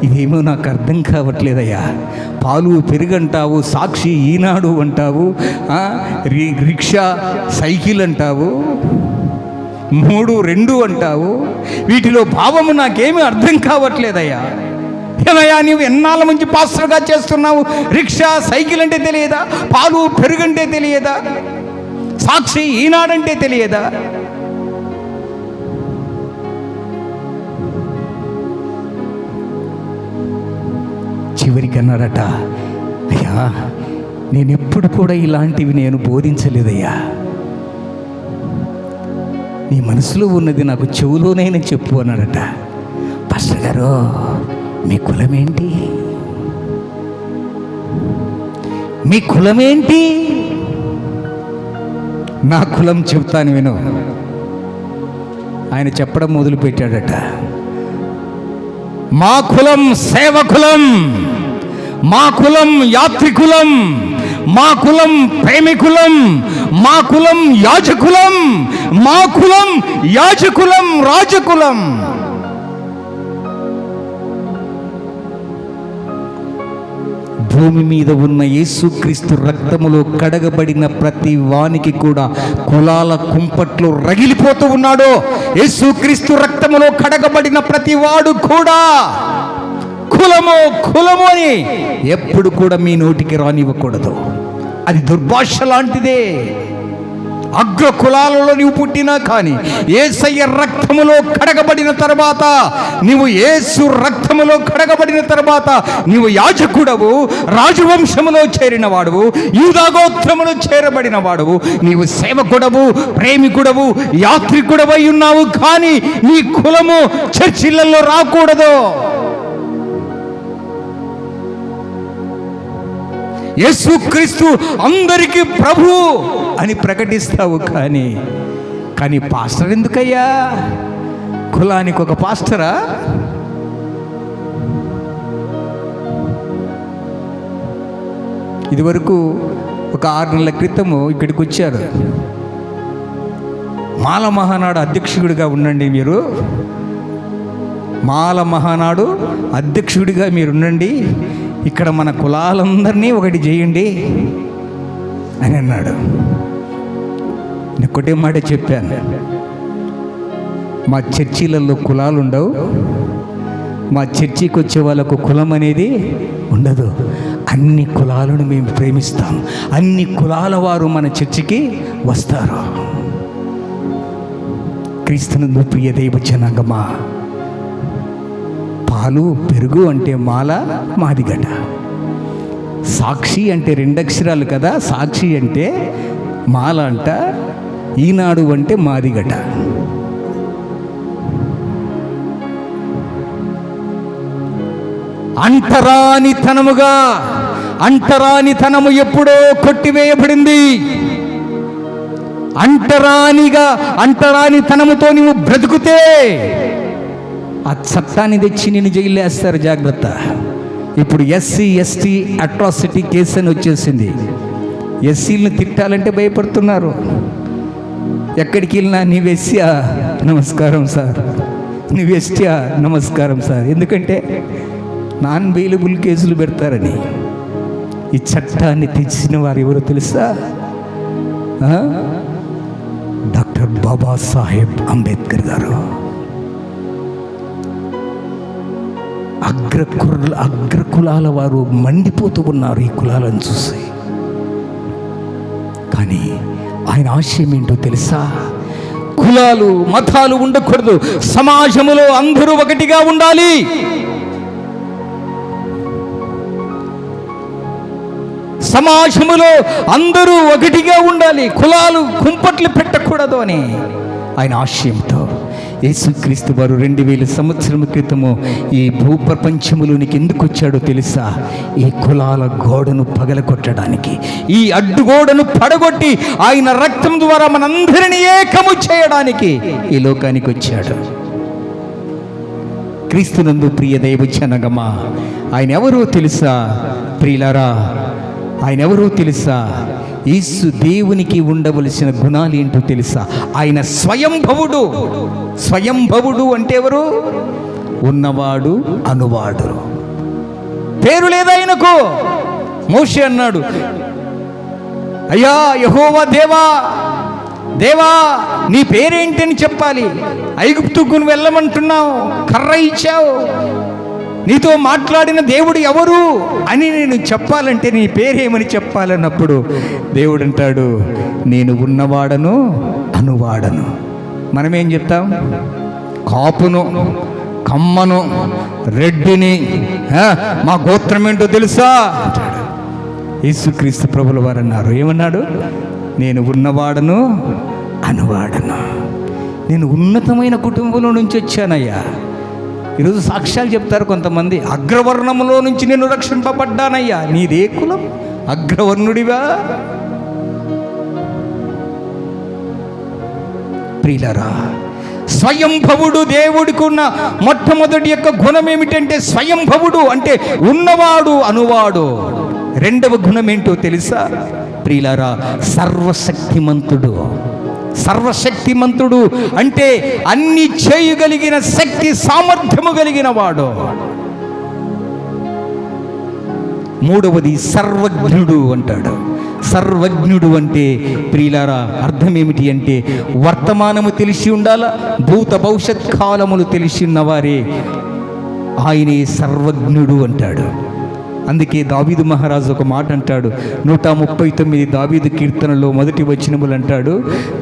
ఇదేమో నాకు అర్థం కావట్లేదయ్యా. పాలు పెరుగంటావు, సాక్షి ఈనాడు అంటావు, రిక్షా సైకిల్ అంటావు, 3 2 అంటావు. వీటిలో భావము నాకేమీ అర్థం కావట్లేదయ్యా. ఏమయ్యా, నీవు ఎన్నాళ్ళ నుంచి పాస్టర్గా చేస్తున్నావు? రిక్షా సైకిల్ అంటే తెలియదా? పాలు పెరుగంటే తెలియదా? సాక్షి ఈనాడంటే తెలియదా? చివరికి అన్నాడట, అయ్యా నేను ఎప్పుడు కూడా ఇలాంటివి నేను బోధించలేదయ్యా, నీ మనసులో ఉన్నది నాకు చెవులోనైనా చెప్పు అన్నాడట. పాస్టర్ గారు, మీ కులమేంటి? మీ కులమేంటి? నా కులం చెప్తాను విను. ఆయన చెప్పడం మొదలుపెట్టాడట, మా కులం సేవకులం, మా కులం యాత్రికులం, మా కులం ప్రేమికులం, మా కులం యాజకులం, మా కులం యాజకులం, రాజకులం. భూమి మీద ఉన్న యేసుక్రీస్తు రక్తములో కడగబడిన ప్రతి వానికి కూడా కులాల కుంపట్లు రగిలిపోతూ ఉన్నాడు. యేసుక్రీస్తు రక్తములో కడగబడిన ప్రతి వాడు కూడా కులము అని ఎప్పుడు కూడా మీ నోటికి రానివ్వకూడదు. అది దుర్భాష లాంటిదే. అగ్ర కులాలలో నీవు పుట్టినా కానీ యేసయ్య రక్తములో కడగబడిన తర్వాత, నీవు యేసు రక్తములో కడగబడిన తర్వాత నీవు యాజకుడవు, రాజవంశములో చేరిన వాడువు, యూదా గోత్రములో చేరబడిన వాడువు, నీవు సేవకుడవు, ప్రేమికుడవు, యాత్రికుడవై ఉన్నావు. కానీ నీ కులము చర్చిలలో రాకూడదు. యేసుక్రీస్తు అందరికీ ప్రభు అని ప్రకటిస్తావు, కానీ పాస్టర్ ఎందుకయ్యా? కులానికి ఒక పాస్టరా? ఇదివరకు ఒక 6 నెలల క్రితము ఇక్కడికి వచ్చారు. మాల మహానాడు అధ్యక్షుడిగా ఉండండి మీరు, మాల మహానాడు అధ్యక్షుడిగా మీరుండండి, ఇక్కడ మన కులాలందరినీ ఒకటి చేయండి అని అన్నాడు. నేను ఒకటే మాట చెప్పాను, మా చర్చిలలో కులాలు ఉండవు, మా చర్చికి వచ్చే వాళ్ళకు కులం అనేది ఉండదు. అన్ని కులాలను మేము ప్రేమిస్తాం, అన్ని కులాల వారు మన చర్చికి వస్తారు. క్రీస్తునందు ప్రియ దైవ జనాంగమా, పాలు పెరుగు అంటే మాల మాదిగట, సాక్షి అంటే 2 అక్షరాలు కదా, సాక్షి అంటే మాల అంట, ఈనాడు అంటే మాదిగట. అంటరానితనముగా, అంటరానితనము ఎప్పుడో కొట్టివేయబడింది. అంటరానితనముతో నువ్వు బ్రతుకుతే ఆ చట్టాన్ని తెచ్చి నేను జైలు వేస్తారు, జాగ్రత్త. ఇప్పుడు SC/ST అట్రాసిటీ కేసు అని వచ్చేసింది. ఎస్సీలను తిట్టాలంటే భయపడుతున్నారు. ఎక్కడికి వెళ్ళినా నీవు ఎస్సీయా, నమస్కారం సార్, నువ్వు ఎస్టీయా, నమస్కారం సార్. ఎందుకంటే నాన్ బెయిలబుల్ కేసులు పెడతారని. ఈ చట్టాన్ని తెచ్చిన వారు ఎవరో తెలుసా? డాక్టర్ బాబాసాహెబ్ అంబేద్కర్ గారు. అగ్రకులాల వారు మండిపోతూ ఉన్నారు ఈ కులాలను చూసి. కానీ ఆయన ఆశయం ఏంటో తెలుసా? కులాలు మతాలు ఉండకూడదు, సమాజంలో అందరూ ఒకటిగా ఉండాలి. సమాజంలో అందరూ ఒకటిగా ఉండాలి, కులాలు కుంపట్లు పెట్టకూడదు అని ఆయన ఆశయంతో యేసుక్రీస్తు వారు 2000 సంవత్సరం క్రితము ఈ భూప్రపంచములోనికి ఎందుకు వచ్చాడో తెలుసా? ఈ కులాల గోడను పగలగొట్టడానికి, ఈ అడ్డుగోడను పడగొట్టి ఆయన రక్తం ద్వారా మనందరినీ ఏకము చేయడానికి ఈ లోకానికి వచ్చాడు. క్రీస్తునందు ప్రియ దైవ జనగమా, ఆయన ఎవరో తెలుసా ప్రియులారా? ఆయన ఎవరో తెలుసా? యేసు దేవునికి ఉండవలసిన గుణాలు ఏంటో తెలుసా? ఆయన స్వయంభవుడు. స్వయంభవుడు అంటే ఎవరు? ఉన్నవాడు, అనువాడు. పేరు లేదా ఆయనకు? మోషే అన్నాడు, అయ్యా యెహోవా దేవా, దేవా నీ పేరేంటని చెప్పాలి. ఐగుప్తుకు వెళ్ళమంటున్నావు, కర్ర ఇచ్చావు, నీతో మాట్లాడిన దేవుడు ఎవరు అని నేను చెప్పాలంటే నీ పేరేమని చెప్పాలన్నప్పుడు దేవుడు అంటాడు, నేను ఉన్నవాడను, అనువాడను. మనమేం చెప్తాం? కాపును, కమ్మను, రెడ్డిని, మా గోత్రం ఏంటో తెలుసా అంటాడు. యేసుక్రీస్తు ప్రభుల వారు అన్నారు, ఏమన్నాడు? నేను ఉన్నవాడను, అనువాడను. నేను ఉన్నతమైన కుటుంబంలో నుంచి వచ్చానయ్యా. ఈరోజు సాక్ష్యాలు చెప్తారు కొంతమంది, అగ్రవర్ణములో నుంచి నేను రక్షింపబడ్డానయ్యా. నీదే కులం? అగ్రవర్ణుడివా? ప్రియులారా, స్వయంభవుడు దేవుడికి ఉన్న మొట్టమొదటి యొక్క గుణం ఏమిటంటే స్వయంభవుడు అంటే ఉన్నవాడు, అనువాడు. 2వ గుణం ఏంటో తెలుసా ప్రియులారా? సర్వశక్తిమంతుడు. సర్వశక్తిమంతుడు అంటే అన్ని చేయగలిగిన శక్తి సామర్థ్యము కలిగిన వాడు. 3వది సర్వజ్ఞుడు అంటాడు. సర్వజ్ఞుడు అంటే ప్రియులారా అర్థం ఏమిటి అంటే వర్తమానము తెలిసి ఉండాలా, భూత భవిష్యత్ కాలములు తెలిసి ఉన్నవారే ఆయనే సర్వజ్ఞుడు అంటాడు. అందుకే దావీదు మహారాజు ఒక మాట అంటాడు, 139 దావీదు కీర్తనలో 1వ వచనములు అంటాడు,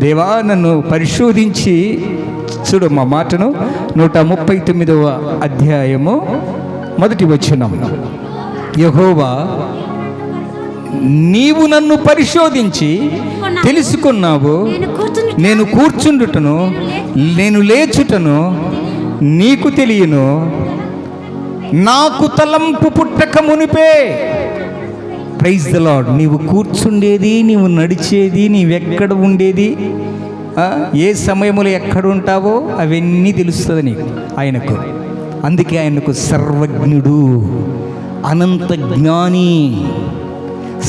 దేవా నన్ను పరిశోధించి చూడు. మా మాటను 139వ అధ్యాయము 1వ వచనం, యెహోవా నీవు నన్ను పరిశోధించి తెలుసుకున్నావు, నేను కూర్చుండుటను, నేను లేచుటను నీకు తెలియను, నాకు తలంపు పుట్టక మునిపే. Praise the Lord. నీవు కూర్చుండేది, నీవు నడిచేది, నీవెక్కడ ఉండేది, ఏ సమయంలో ఎక్కడ ఉంటావో అవన్నీ తెలుస్తుంది నీకు ఆయనకు. అందుకే ఆయనకు సర్వజ్ఞుడు, అనంత జ్ఞాని,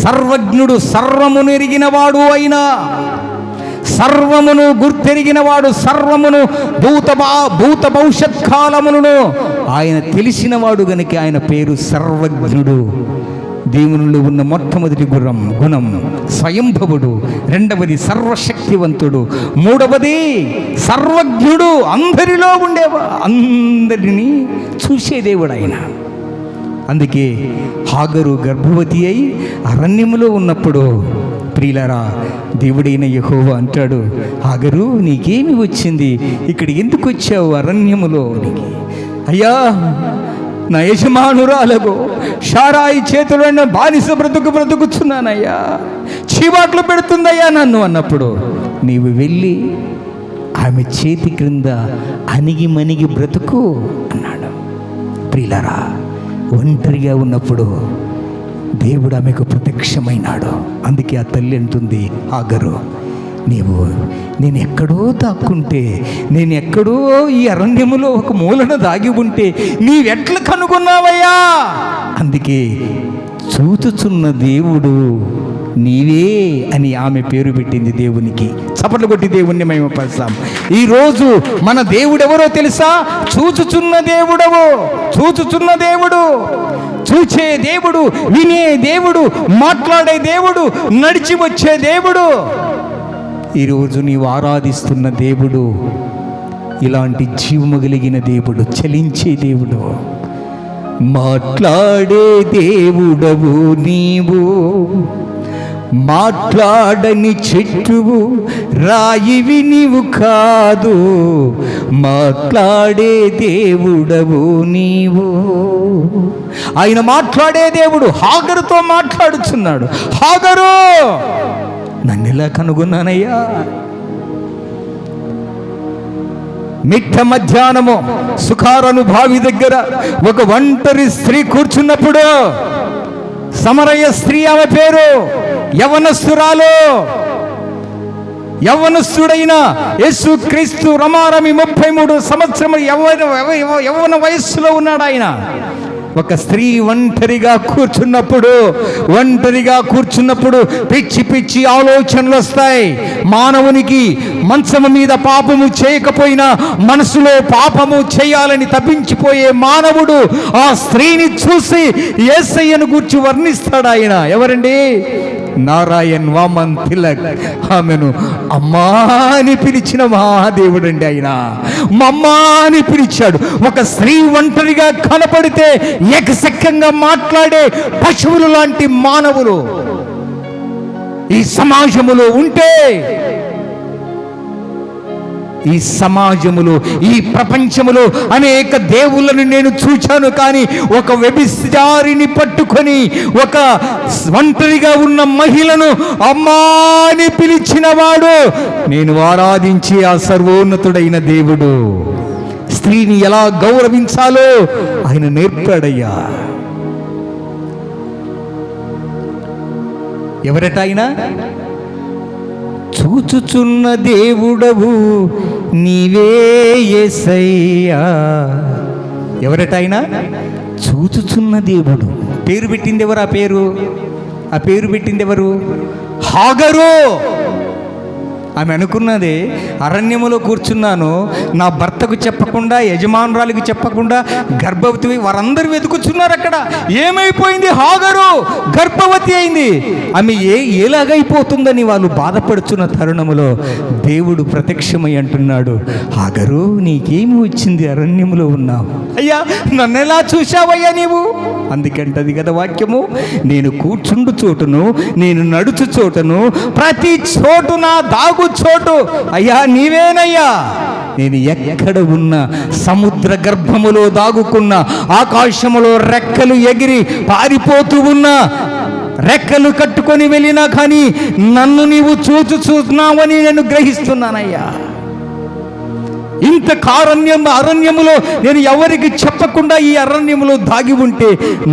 సర్వజ్ఞుడు, సర్వమునెరిగినవాడు అయినా సర్వమును గుర్తెరిగిన వాడు, సర్వమును భూత భవిష్యత్ కాలములను ఆయన తెలిసినవాడు గనుక ఆయన పేరు సర్వజ్ఞుడు. దేవునిలో ఉన్న మొట్టమొదటి గుణం స్వయంభవుడు, రెండవది సర్వశక్తివంతుడు, మూడవది సర్వజ్ఞుడు. అందరిలో అందరినీ చూసే దేవుడు ఆయన. అందుకే హాగరు గర్భవతి అయి అరణ్యములో ఉన్నప్పుడు ప్రియులారా, దేవుడైన యెహోవా అంటాడు, హాగరు నీకేమి వచ్చింది, ఇక్కడ ఎందుకు వచ్చావు అరణ్యములో? అయ్యా, నా యజమానురాలకు షారాయి చేతుల్లో బానిస బ్రతుకుతున్నానయ్యా, చీవాట్లు పెడుతుందయ్యా నన్ను అన్నప్పుడు, నీవు వెళ్ళి ఆమె చేతి క్రింద అణిగి మణిగి బ్రతుకు అన్నాడు. ప్రియులారా, ఒంటరిగా ఉన్నప్పుడు దేవుడు ఆమెకు ప్రత్యక్షమైనాడు. అందుకే ఆ తల్లి అంటుంది, హాగరు నేను ఎక్కడో దాక్కుంటే, నేను ఎక్కడో ఈ అరణ్యములో ఒక మూలన దాగి ఉంటే నీవెట్లా కనుగొన్నావయ్యా? అందుకే చూచుచున్న దేవుడు నీవే అని ఆమె పేరు పెట్టింది దేవునికి. చప్పట్లు కొట్టి దేవుణ్ణి మేము పరుస్తాం. ఈరోజు మన దేవుడు ఎవరో తెలుసా? చూచుచున్న దేవుడవు. చూచుచున్న దేవుడు, చూచే దేవుడు, వినే దేవుడు, మాట్లాడే దేవుడు, నడిచి వచ్చే దేవుడు. ఈరోజు నీవు ఆరాధిస్తున్న దేవుడు ఇలాంటి జీవము కలిగిన దేవుడు, చలించే దేవుడు, మాట్లాడే దేవుడవు నీవు. మాట్లాడని చెట్టువు, రాయివి నీవు కాదు, మాట్లాడే దేవుడవు నీవు. ఆయన మాట్లాడే దేవుడు హాగరుతో మాట్లాడుచున్నాడు. హాగరు, నన్ను ఎలా కనుగొన్నానయ్యా? మిట్ట మధ్యాహ్నము సుఖారను బావి దగ్గర ఒక ఒంటరి స్త్రీ కూర్చున్నప్పుడు, సమరయ స్త్రీ, ఆమె పేరు, యవనస్తురాలు. యవనస్తుడైన యేసుక్రీస్తు రమారమి 33 సంవత్సరములు యవన వయస్సులో ఉన్నాడు ఆయన. ఒక స్త్రీ ఒంటరిగా కూర్చున్నప్పుడు పిచ్చి పిచ్చి ఆలోచనలు వస్తాయి. మానవునికి మంచము మీద పాపము చేయకపోయినా మనసులో పాపము చేయాలని తప్పించిపోయే మానవుడు ఆ స్త్రీని చూసి యేసయ్యను గూర్చి వర్ణిస్తాడు ఆయన. ఎవరండి? నారాయణ్ వామన్ తిలక్. ఆమెను అమ్మా అని పిలిచిన మహాదేవుడు అండి ఆయన. మమ్మా అని పిలిచాడు. ఒక స్త్రీ ఒంటరిగా కనపడితే ఏకసక్కంగా మాట్లాడే పశువులు లాంటి మానవులు ఈ సమాజములో ఉంటే, ఈ సమాజములో, ఈ ప్రపంచములో అనేక దేవుళ్ళను నేను చూచాను. కానీ ఒక వ్యభిచారిని పట్టుకొని, ఒక ఒంటరిగా ఉన్న మహిళను అమ్మా అని పిలిచిన వాడు, నేను ఆరాధించే ఆ సర్వోన్నతుడైన దేవుడు, స్త్రీని ఎలా గౌరవించాలో ఆయన నేర్పాడయ్యా. ఎవరట ఆయన? చూచుచున్న దేవుడవు నీవే యేసయ్యా. ఎవరట ఆయన? చూచుచున్న దేవుడు. పేరు పెట్టింది ఎవరు? ఆ పేరు పెట్టింది ఎవరు? హాగరు. ఆమె అనుకున్నది, అరణ్యములో కూర్చున్నాను, నా భర్తకు చెప్పకుండా, యజమానురాలికి చెప్పకుండా గర్భవతి, వారందరూ వెతుకుతున్నారు అక్కడ. ఏమైపోయింది? హాగరు గర్భవతి అయింది. ఆమె ఎలాగైపోతుందని వాళ్ళు బాధపడుతున్న తరుణములో దేవుడు ప్రత్యక్షమై అంటున్నాడు, హాగరు నీకేమి వచ్చింది? అరణ్యములో ఉన్నావు. అయ్యా, నన్ను ఎలా చూశావయ్యా నీవు? అందుకంటది కదా వాక్యము, నేను కూర్చుండు చోటును, నేను నడుచు చోటును, ప్రతి చోటు నా దాగు చోటు అయ్యా నీవేనయ్యా. నేను ఎక్కడ ఉన్నా, సముద్ర గర్భములో దాగుకున్న, ఆకాశములో రెక్కలు ఎగిరి పారిపోతూ ఉన్నా, రెక్కలు కట్టుకొని వెళ్ళినా కానీ నన్ను నీవు చూస్తున్నావని నేను గ్రహిస్తున్నానయ్యా. ఇంత అరణ్యములో నేను ఎవరికి చెప్పకుండా ఈ అరణ్యములో దాగి ఉంటే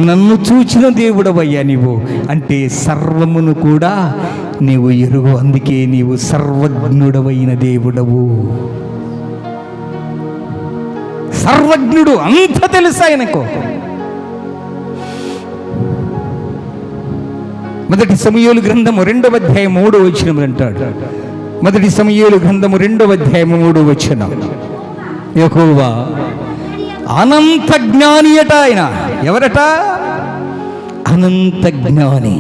నన్ను చూచిన దేవుడవయ్యా నీవు. అంటే సర్వమును కూడా నీవు ఎరుగు. అందుకే నీవు సర్వజ్ఞుడవైన దేవుడవు. సర్వజ్ఞుడు, అంత తెలుసు ఆయనకు. మొదటి సమూయేలు గ్రంథము 2వ అధ్యాయం 3వ వచనం అంటాడు, మొదటి సమూయేలు గ్రంథము 2వ అధ్యాయము 3వ వచనం. యెహోవా అనంత జ్ఞాని అట. ఆయన ఎవరట? అనంత జ్ఞాని.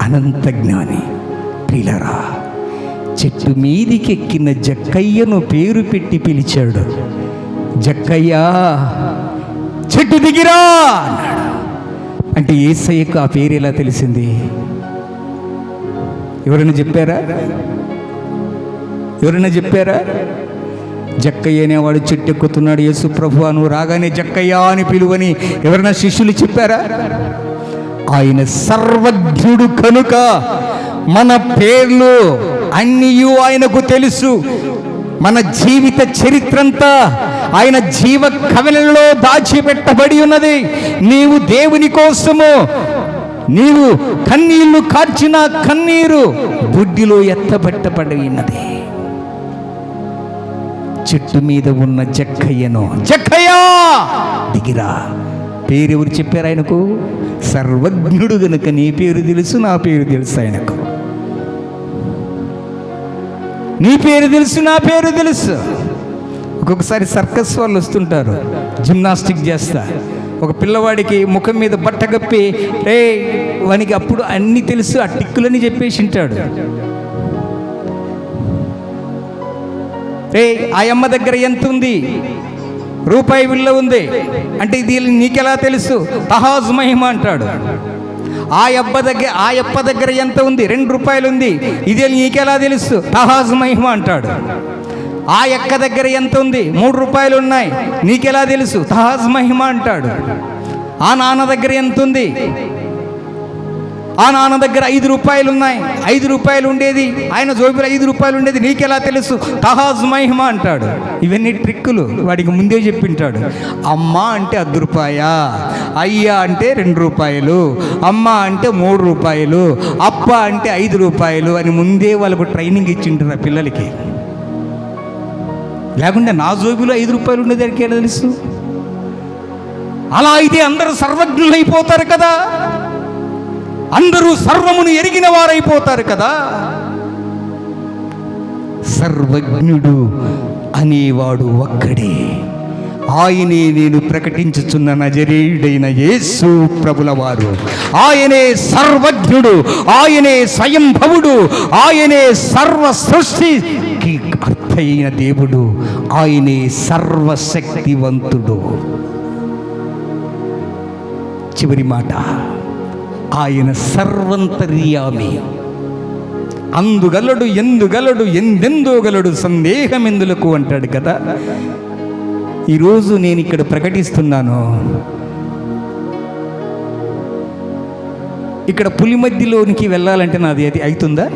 అనంత జ్ఞాని. ప్రియులారా, చెట్టు మీదికి ఎక్కిన జక్కయ్యను పేరు పెట్టి పిలిచాడు. జక్కయ్యా, చెట్టు దిగిరా అన్నాడు. అంటే యేసయ్యకు ఆ పేరు ఎలా తెలిసింది? ఎవరైనా చెప్పారా? ఎవరైనా చెప్పారా? జక్కయ్య అనేవాడు చెట్టు ఎక్కుతున్నాడు, యేసు ప్రభువా నువ్వు రాగానే జక్కయ్య అని పిలువని ఎవరైనా శిష్యులు చెప్పారా? ఆయన సర్వజ్ఞుడు కనుక మన పేర్లు అన్నీ ఆయనకు తెలుసు. మన జీవిత చరిత్రంతా ఆయన జీవ కవలలో దాచిపెట్టబడి ఉన్నది. నీవు దేవుని కోసము నీవు కన్నీళ్లు కార్చిన కన్నీరు బుడ్డిలో ఎత్తబెట్టబడి ఉన్నది. చెట్టు మీద ఉన్న జక్కయ్యను, జక్కయ్యా దిగిరా. పేరు ఎవరు చెప్పారు ఆయనకు? సర్వజ్ఞుడు గనుక నీ పేరు తెలుసు, నా పేరు తెలుసు ఆయనకు. నీ పేరు తెలుసు, నా పేరు తెలుసు. ఒక్కొక్కసారి సర్కస్ వాళ్ళు వస్తుంటారు, జిమ్నాస్టిక్ చేస్తా. ఒక పిల్లవాడికి ముఖం మీద బట్ట కప్పి వానికి అప్పుడు అన్నీ తెలుసు, ఆ టిక్కులని చెప్పేసి ఉంటాడు. ఆ అమ్మ దగ్గర ఎంత ఉంది? రూపాయి బిళ్ళ ఉంది అంటే ఇది నీకెలా తెలుసు? తహాజ్ మహిమ అంటాడు. ఆ అప్ప దగ్గర ఎంత ఉంది? 2 రూపాయలు ఉంది, ఇది నీకెలా తెలుసు? తహాజ్ మహిమ అంటాడు. ఆ ఎక్క దగ్గర ఎంత ఉంది? 3 రూపాయలు ఉన్నాయి, నీకెలా తెలుసు? తహాజ్ మహిమ అంటాడు. ఆ నాన్న దగ్గర ఎంత ఉంది? ఆ నాన్న దగ్గర 5 రూపాయలు ఉన్నాయి, 5 రూపాయలు ఉండేది ఆయన జోబిలో 5 రూపాయలు ఉండేది, నీకెలా తెలుసు? తహాజ్ మహిమ అంటాడు. ఇవన్నీ ట్రిక్కులు వాడికి ముందే చెప్పింటాడు. అమ్మ అంటే 1 రూపాయ, అయ్యా అంటే 2 రూపాయలు, అమ్మ అంటే 3 రూపాయలు, అప్ప అంటే 5 రూపాయలు అని ముందే వాళ్ళకు ట్రైనింగ్ ఇచ్చింటారు ఆ పిల్లలకి. లేకుంటే నా జోబిలో 5 రూపాయలు ఉండేదానికి ఎలా తెలుసు? అలా అయితే అందరూ సర్వజ్ఞులైపోతారు కదా, అందరూ సర్వమును ఎరిగిన వారైపోతారు కదా. సర్వజ్ఞుడు అనేవాడు ఒక్కడే, ఆయనే నేను ప్రకటించుచున్న నజరేయుడైన యేసు ప్రభుల వారు. ఆయనే సర్వజ్ఞుడు, ఆయనే స్వయంభవుడు, ఆయనే సర్వ సృష్టికి అర్థైన దేవుడు, ఆయనే సర్వశక్తివంతుడు. చివరి మాట, ఆయన సర్వంతర్యామి. అందుగలడు, ఎందుగలడు, ఎందెందోగలడు, సందేహం ఎందులకు అంటాడు కదా. ఈరోజు నేను ఇక్కడ ప్రకటిస్తున్నాను, ఇక్కడ పులి మధ్యలోనికి వెళ్ళాలంటే నాది అది అవుతుందా?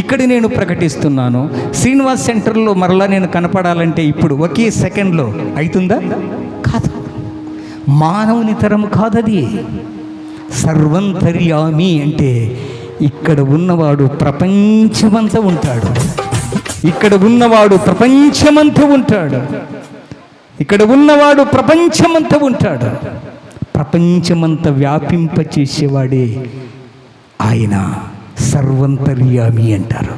ఇక్కడ నేను ప్రకటిస్తున్నాను, శ్రీనివాస్ సెంటర్లో మరలా నేను కనపడాలంటే ఇప్పుడు ఒకే సెకండ్లో అవుతుందా? కాదు. మానవుని తరము కాదది. సర్వంతర్యామి అంటే ఇక్కడ ఉన్నవాడు ప్రపంచమంతా ఉంటాడు, ఇక్కడ ఉన్నవాడు ప్రపంచమంతా ఉంటాడు, ఇక్కడ ఉన్నవాడు ప్రపంచమంతా ఉంటాడు. ప్రపంచమంతా వ్యాపింపచేసేవాడే ఆయన సర్వంతర్యామి అంటారు.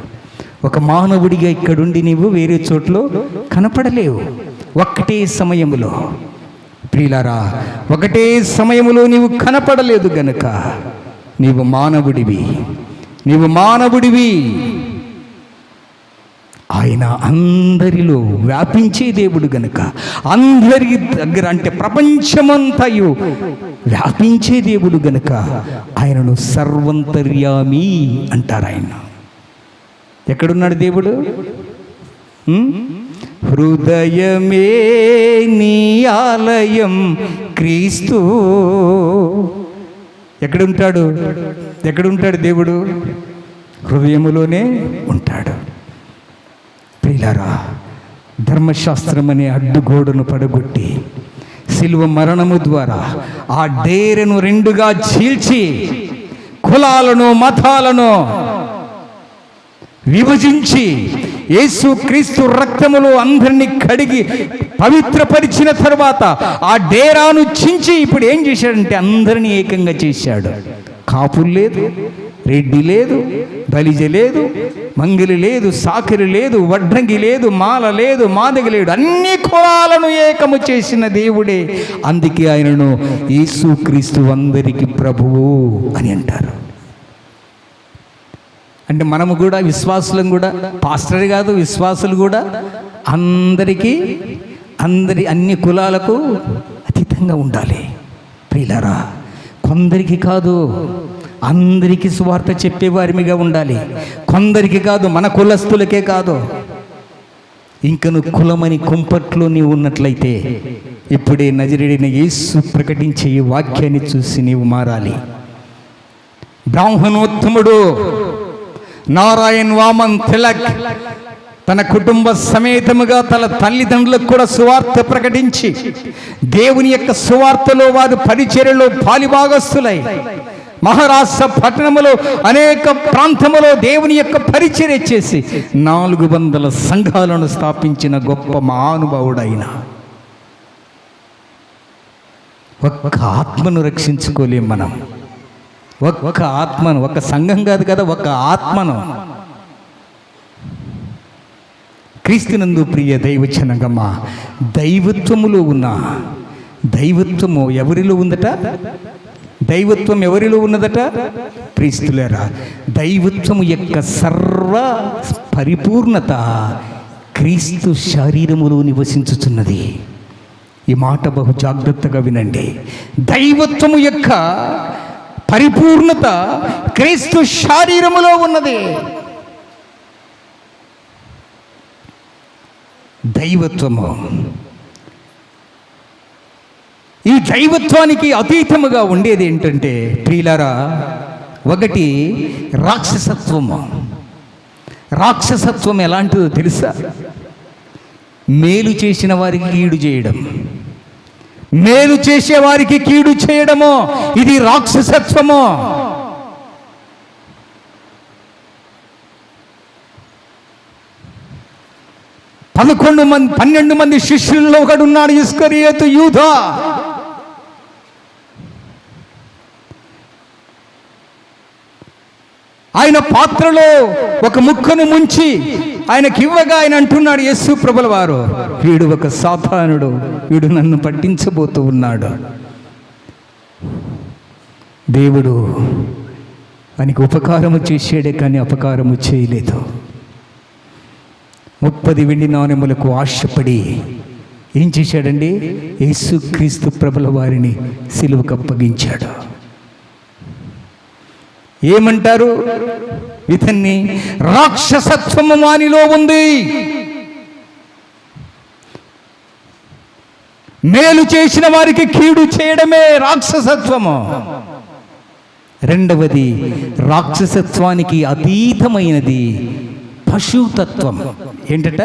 ఒక మానవుడిగా ఇక్కడుండి నీవు వేరే చోట్లో కనపడలేవు. ఒక్కటే సమయములో ప్రియులారా, ఒకటే సమయములో నీవు కనపడలేదు గనుక నీవు మానవుడివి, నీవు మానవుడివి. ఆయన అందరిలో వ్యాపించే దేవుడు గనుక, అందరి దగ్గర అంటే ప్రపంచమంతయు వ్యాపించే దేవుడు గనుక ఆయనను సర్వంతర్యామి అంటారు. ఆయన ఎక్కడున్నాడు దేవుడు? హృదయమే నీ ఆలయం క్రీస్తు. ఎక్కడుంటాడు? ఎక్కడుంటాడు దేవుడు? హృదయములోనే ఉంటాడు. ప్రియులారా, ధర్మశాస్త్రం అనే అడ్డుగోడను పడగొట్టి శిలువ మరణము ద్వారా ఆ డేరెను 2గా చీల్చి కులాలను మతాలను విభజించి యేసు క్రీస్తు రక్తములో అందరినీ కడిగి పవిత్రపరిచిన తర్వాత ఆ డేరాను చించి ఇప్పుడు ఏం చేశాడంటే అందరినీ ఏకంగా చేశాడు. కాపులు లేదు, రెడ్డి లేదు, బలిజ లేదు, మంగిలి లేదు, సాకిరి లేదు, వడ్రంగి లేదు, మాల లేదు, మాదిగ లేడు, అన్ని కులాలను ఏకము చేసిన దేవుడే. అందుకే ఆయనను యేసుక్రీస్తు అందరికీ ప్రభువు అని అంటారు. అంటే మనము కూడా విశ్వాసులం కూడా, పాస్టర్ కాదు, విశ్వాసులు కూడా అందరికీ అన్ని కులాలకు అతీతంగా ఉండాలి. ప్రియులారా, కొందరికి కాదు, అందరికీ సువార్త చెప్పేవారిగా ఉండాలి. కొందరికి కాదు, మన కులస్తులకే కాదు. ఇంక నువ్వు కులమని కుంపట్లో నీవు ఉన్నట్లయితే ఇప్పుడే నజరేయుడైన యేసు ప్రకటించే ఈ వాక్యాన్ని చూసి నీవు మారాలి. బ్రాహ్మణోత్తముడు నారాయణ్ వామన్ తిలక్ తన కుటుంబ సమేతముగా తన తల్లిదండ్రులకు కూడా సువార్త ప్రకటించి దేవుని యొక్క సువార్తలో వారు పరిచర్యలో పాలిభాగస్తులై మహారాష్ట్ర పట్టణములో అనేక ప్రాంతములో దేవుని యొక్క పరిచర్య చేసి 400 సంఘాలను స్థాపించిన గొప్ప మహానుభావుడైన ఒక్క ఆత్మను రక్షించుకోలేం మనం. ఒక్క ఆత్మను, ఒక సంఘం కాదు కదా, ఒక ఆత్మను. క్రీస్తునందు ప్రియ దైవజనగమ, దైవత్వములో ఉన్న దైవత్వము ఎవరిలో ఉందట? దైవత్వం ఎవరిలో ఉన్నదట? క్రీస్తులేరా. దైవత్వము యొక్క సర్వ పరిపూర్ణత క్రీస్తు శరీరములో నివసించుచున్నది. ఈ మాట బహు జాగ్రత్తగా వినండి. దైవత్వము యొక్క పరిపూర్ణత క్రీస్తు శరీరములో ఉన్నది. దైవత్వము, ఈ దైవత్వానికి అతీతముగా ఉండేది ఏంటంటే ప్రియులారా, ఒకటి రాక్షసత్వము. రాక్షసత్వం ఎలాంటిదో తెలుసా? మేలు చేసిన వారికి కీడు చేయడం, మేలు చేసేవారికి కీడు చేయడము, ఇది రాక్షసత్వము. పన్నెండు మంది శిష్యుల్లో ఒకడున్నాడు, ఇస్కరియోతు యూదా. ఆయన పాత్రలో ఒక ముక్కను ముంచి ఆయనకి ఇవ్వగా ఆయన అంటున్నాడు, యేసు ప్రభుల వారు, వీడు ఒక సాతానుడు, వీడు నన్ను పట్టించబోతూ ఉన్నాడు. దేవుడు ఆయనకు ఉపకారము చేసాడే కానీ అపకారము చేయలేదు. 30 వెండి నాణెములకు ఆశపడి ఏం చేశాడండి? యేసుక్రీస్తు ప్రభుల వారిని సిలువకు అప్పగించాడు. ఏమంటారు? ఇతన్ని రాక్షసత్వము వానిలో ఉంది. మేలు చేసిన వారికి కీడు చేయడమే రాక్షసత్వము. రెండవది, రాక్షసత్వానికి అతీతమైనది పశుతత్వం. ఏంటట?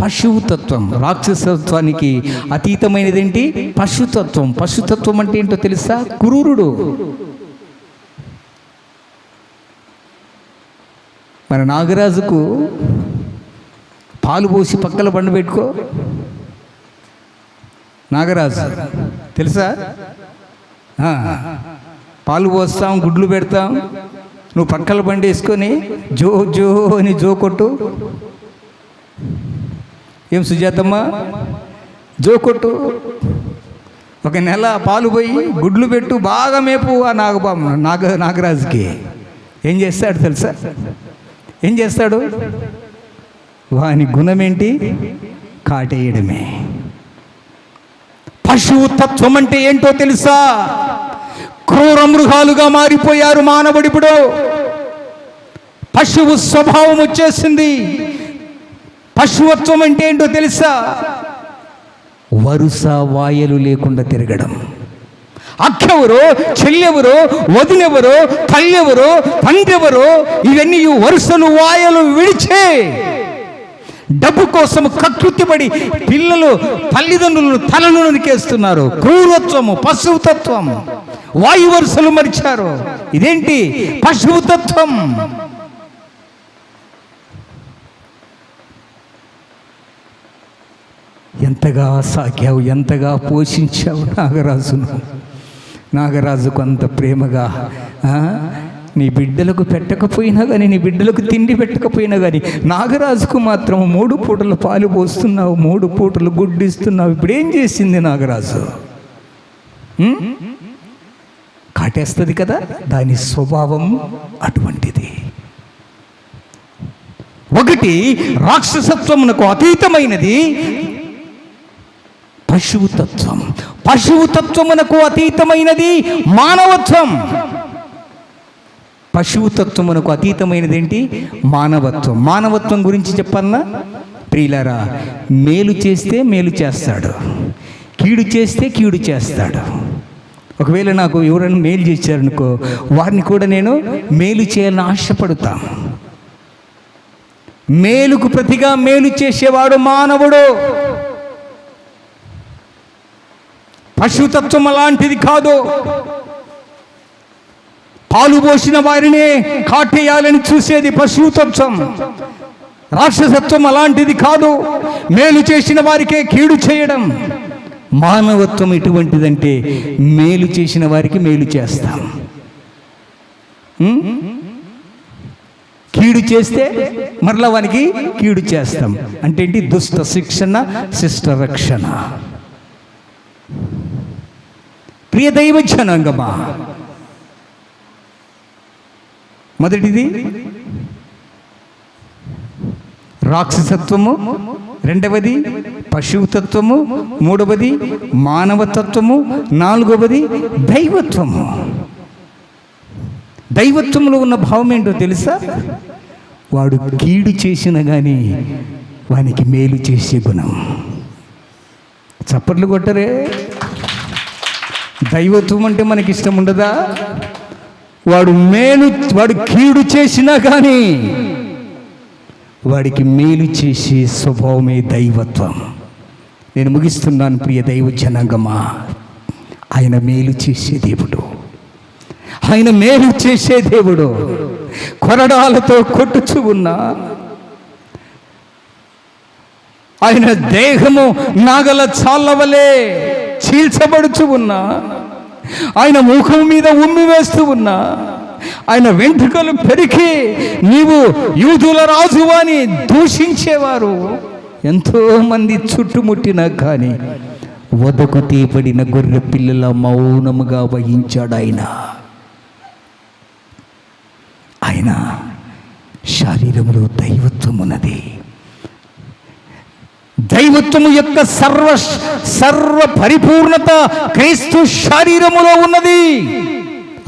పశుతత్వం. రాక్షసత్వానికి అతీతమైనది ఏంటి? పశుతత్వం. పశుతత్వం అంటే ఏంటో తెలుసా? క్రూరుడు. మన నాగరాజుకు పాలు పోసి పక్కల బండ పెట్టుకో. నాగరాజు తెలుసా? పాలు పోస్తాం, గుడ్లు పెడతాం, నువ్వు పక్కల బండి వేసుకొని జో జో అని జో కొట్టు. ఏం సుజాతమ్మ, జో కొట్టు. ఒక నెల పాలు పోయి గుడ్లు పెట్టు, బాగా మేపు ఆ నాగరాజుకి. ఏం చేస్తాడు తెలుసా? ఏం చేస్తాడు? వాని గుణమేంటి? కాటేయడమే. పశుతత్వం అంటే ఏంటో తెలుసా? క్రూర మృగాలుగా మారిపోయారు మానవుడిప్పుడు. పశువు స్వభావం వచ్చేసింది. పశువత్వం అంటే ఏంటో తెలుసా? వరుస వాయలు లేకుండా తిరగడం. అక్కెవరో, చెల్లెవరో, వదినెవరో, తల్లెవరో, తండ్రెవరో, ఇవన్నీ వరుసలు వాయలు విడిచే డబ్బు కోసం కకృతిపడి పిల్లలు తల్లిదండ్రులు తలను నరికేస్తున్నారు. క్రూరత్వము, పశువుతత్వం. వాయు వరుసలు మరిచారు. ఇదేంటి? పశువుతత్వం. ఎంతగా సాకావు, ఎంతగా పోషించావు నాగరాజును. నాగరాజుకు అంత ప్రేమగా నీ బిడ్డలకు పెట్టకపోయినా కానీ, నీ బిడ్డలకు తిండి పెట్టకపోయినా కానీ, నాగరాజుకు మాత్రం 3 పూటలు పాలు పోస్తున్నావు, 3 పూటలు గుడ్డిస్తున్నావు. ఇప్పుడు ఏం చేసింది నాగరాజు? కాటేస్తుంది కదా, దాని స్వభావం అటువంటిది. ఒకటి రాక్షసత్వమునకు అతీతమైనది పశువుతత్వం. పశువుతత్వమునకు అతీతమైనది మానవత్వం. పశువుతత్వమునకు అతీతమైనది ఏంటి? మానవత్వం. మానవత్వం గురించి చెప్పాలన్నా ప్రియులారా, మేలు చేస్తే మేలు చేస్తాడు, కీడు చేస్తే కీడు చేస్తాడు. ఒకవేళ నాకు ఎవరైనా మేలు చేశారనుకో, వారిని కూడా నేను మేలు చేయాలని ఆశపడతా. మేలుకు ప్రతిగా మేలు చేసేవాడు మానవుడు. పశుతత్వం అలాంటిది కాదు. పాలు పోసిన వారినే కాటేయాలని చూసేది పశుతత్వం. రాక్షసత్వం అలాంటిది కాదు, మేలు చేసిన వారికే కీడు చేయడం. మానవత్వం ఎటువంటిదంటే మేలు చేసిన వారికి మేలు చేస్తాం, కీడు చేస్తే మరలా వానికి కీడు చేస్తాం. అంటే ఏంటి? దుష్ట శిక్షణ, శిష్ట రక్షణ. ప్రియ దైవ జనాంగమా, మొదటిది రాక్షసత్వము, రెండవది పశువుతత్వము, మూడవది మానవతత్వము, నాలుగవది దైవత్వము. దైవత్వంలో ఉన్న భావం ఏంటో తెలుసా? వాడు కీడు చేసినా కానీ వానికి మేలు చేసే గుణం. చప్పట్లు కొట్టరే. దైవత్వం అంటే మనకి ఇష్టం ఉండదా? వాడు కీడు చేసినా కానీ వాడికి మేలు చేసే స్వభావమే దైవత్వం. నేను ముగిస్తున్నాను ప్రియ దైవ జనాంగమా. ఆయన మేలు చేసే దేవుడు, ఆయన మేలు చేసే దేవుడు. కొరడాలతో కొట్టుచు ఉన్నా, ఆయన దేహము నాగల చాలవలే చీల్చబడుచు ఉన్నా, ఆయన ముఖం మీద ఉమ్మి వేస్తూ ఉన్నా, ఆయన వెంట్రుకలు పెరికి నీవు యూదుల రాజు అని దూషించేవారు ఎంతో మంది చుట్టుముట్టినా కానీ వదకు తీపడిన గొర్రె పిల్లల మౌనముగా వహించాడు ఆయన. ఆయన శరీరములో దైవత్వం ఉన్నది. దైవత్వము యొక్క సర్వ పరిపూర్ణత క్రీస్తు శరీరములో ఉన్నది.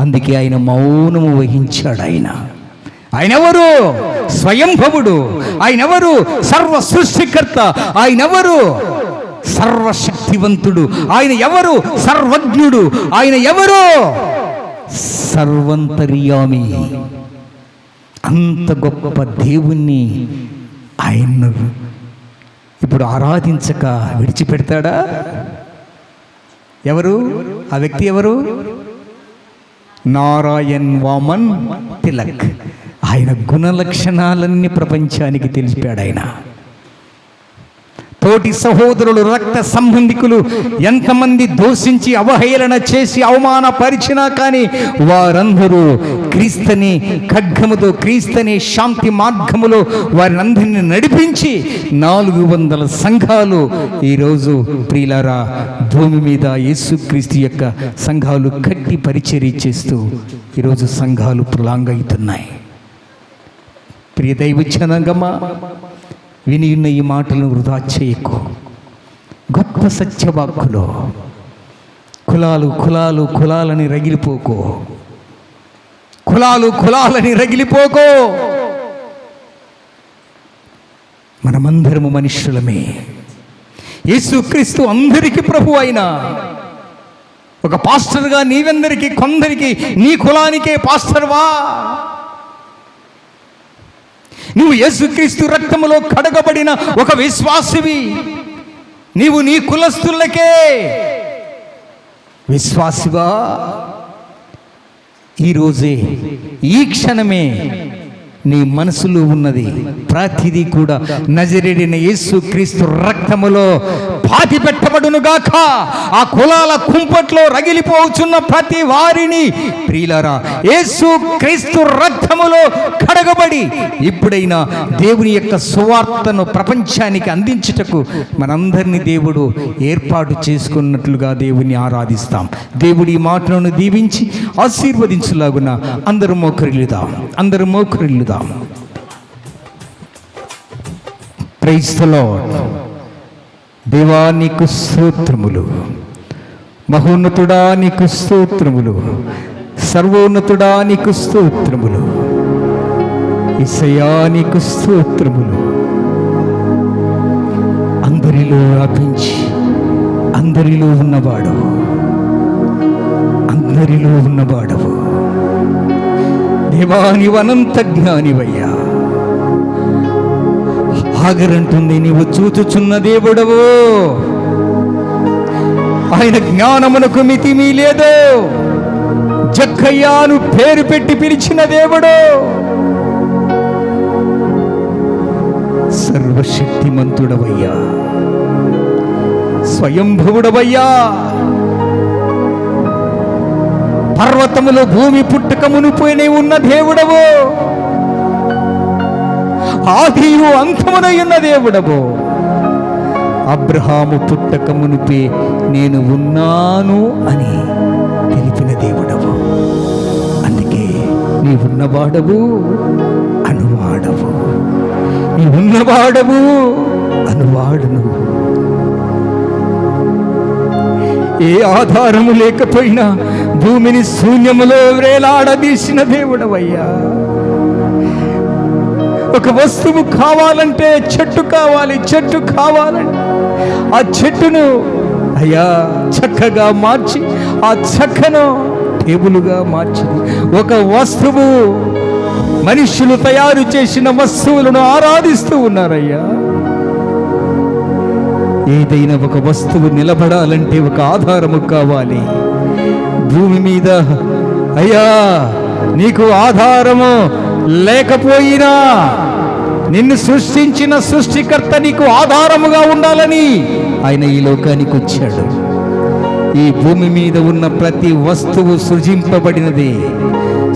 అందుకే ఆయన మౌనము వహించాడు. ఆయన ఎవరు? స్వయంభవుడు. ఆయన ఎవరు? సర్వ సృష్టికర్త. ఆయన ఎవరు? సర్వశక్తివంతుడు. ఆయన ఎవరు? సర్వజ్ఞుడు. ఆయన ఎవరు? సర్వంతర్యామి. అంత గొప్ప దేవుణ్ణి ఆయన ఇప్పుడు ఆరాధించక విడిచిపెడతాడా? ఎవరు ఆ వ్యక్తి? ఎవరు? నారాయణ్ వామన్ తిలక్. ఆయన గుణలక్షణాలన్నీ ప్రపంచానికి తెలిపాడు. ఆయన తోటి సహోదరులు, రక్త సంబంధికులు ఎంతమంది దూషించి అవహేళన చేసి అవమానపరిచినా కానీ వారందరూ క్రీస్తుని ఖడ్గముతో, క్రీస్తుని శాంతి మార్గములో వారినందరినీ నడిపించి 400 సంఘాలు ఈరోజు ప్రియులారా భూమి మీద యేసుక్రీస్తు యొక్క సంఘాలు కట్టి పరిచర్య చేస్తూ ఈరోజు సంఘాలు ప్రలాంగవుతున్నాయి. ప్రియ దైవ జనాంగమా, విని ఉన్న ఈ మాటలను వృధా చేయకు. గొప్ప సత్యవాక్కులో కులాలని రగిలిపోకో. కులాలని రగిలిపోకో. మనమందరము మనుష్యులమే. యేసుక్రీస్తు అందరికీ ప్రభు అయినా ఒక పాస్టర్గా నీవెందరికీ, కొందరికి నీ కులానికే పాస్టర్వా? నువ్వు యేసుక్రీస్తు రక్తములో కడగబడిన ఒక విశ్వాసివి. నీవు నీ కులస్తులకే విశ్వాసివా? ఈరోజే, ఈ క్షణమే నీ మనసులో ఉన్నది ప్రతిదీ కూడా నజరేయుడైన యేసుక్రీస్తు రక్తములో పాతి పెట్టబడునుగాక. ఆ కులాల కుంపట్లో రగిలిపోతున్న ప్రతి వారిని ప్రియులారా యేసు క్రీస్తు రక్తములో కడగబడి ఇప్పుడైనా దేవుని యొక్క సువార్తను ప్రపంచానికి అందించుటకు మనందరినీ దేవుడు ఏర్పాటు చేసుకున్నట్లుగా దేవుని ఆరాధిస్తాం. దేవుడి మాటలను దీవించి ఆశీర్వదించులాగున అందరూ మోకరిల్లుదాం. Praise the lord. దేవా నీకు స్తోత్రములు, మహోన్నతుడా నీకు స్తోత్రములు, సర్వోన్నతుడా నీకు స్తోత్రములు, యేసయ్యా నీకు స్తోత్రములు. అందరిలో వ్యాపించి అందరిలో ఉన్నవాడవు దేవా, నీవు అనంత జ్ఞానివయ్యా. ఆగరంటుంది నీవు చూచుచున్న దేవుడవు. ఆయన జ్ఞానమునకు మితిమీ లేదు. జక్కయ్యాను పేరు పెట్టి పిలిచిన దేవుడు, సర్వశక్తిమంతుడవయ్యా, స్వయంభువుడవయ్యా. పర్వతములో భూమి పుట్టక మునిపోయినే ఉన్న దేవుడవు, ఆదియు అంతమునై ఉన్న దేవుడవు. అబ్రహాము పుట్టక మునిపే నేను ఉన్నాను అని తెలిపిన దేవుడవు. అందుకే నీవున్నవాడవు అనువాడను. ఏ ఆధారము లేకపోయినా భూమిని శూన్యములో వేలాడదీసిన దేవుడవయ్యా. ఒక వస్తువు కావాలంటే చెట్టు కావాలంటే ఆ చెట్టును అయ్యా చక్కగా మార్చి ఆ చెక్కను టేబులుగా మార్చింది. ఒక వస్తువు, మనుషులు తయారు చేసిన వస్తువులను ఆరాధిస్తూ ఉన్నారయ్యా. ఏదైనా ఒక వస్తువు నిలబడాలంటే ఒక ఆధారము కావాలి. భూమి మీద అయ్యా నీకు ఆధారము లేకపోయినా నిన్ను సృష్టించిన సృష్టికర్త నీకు ఆధారముగా ఉండాలని ఆయన ఈ లోకానికి వచ్చాడు. ఈ భూమి మీద ఉన్న ప్రతి వస్తువు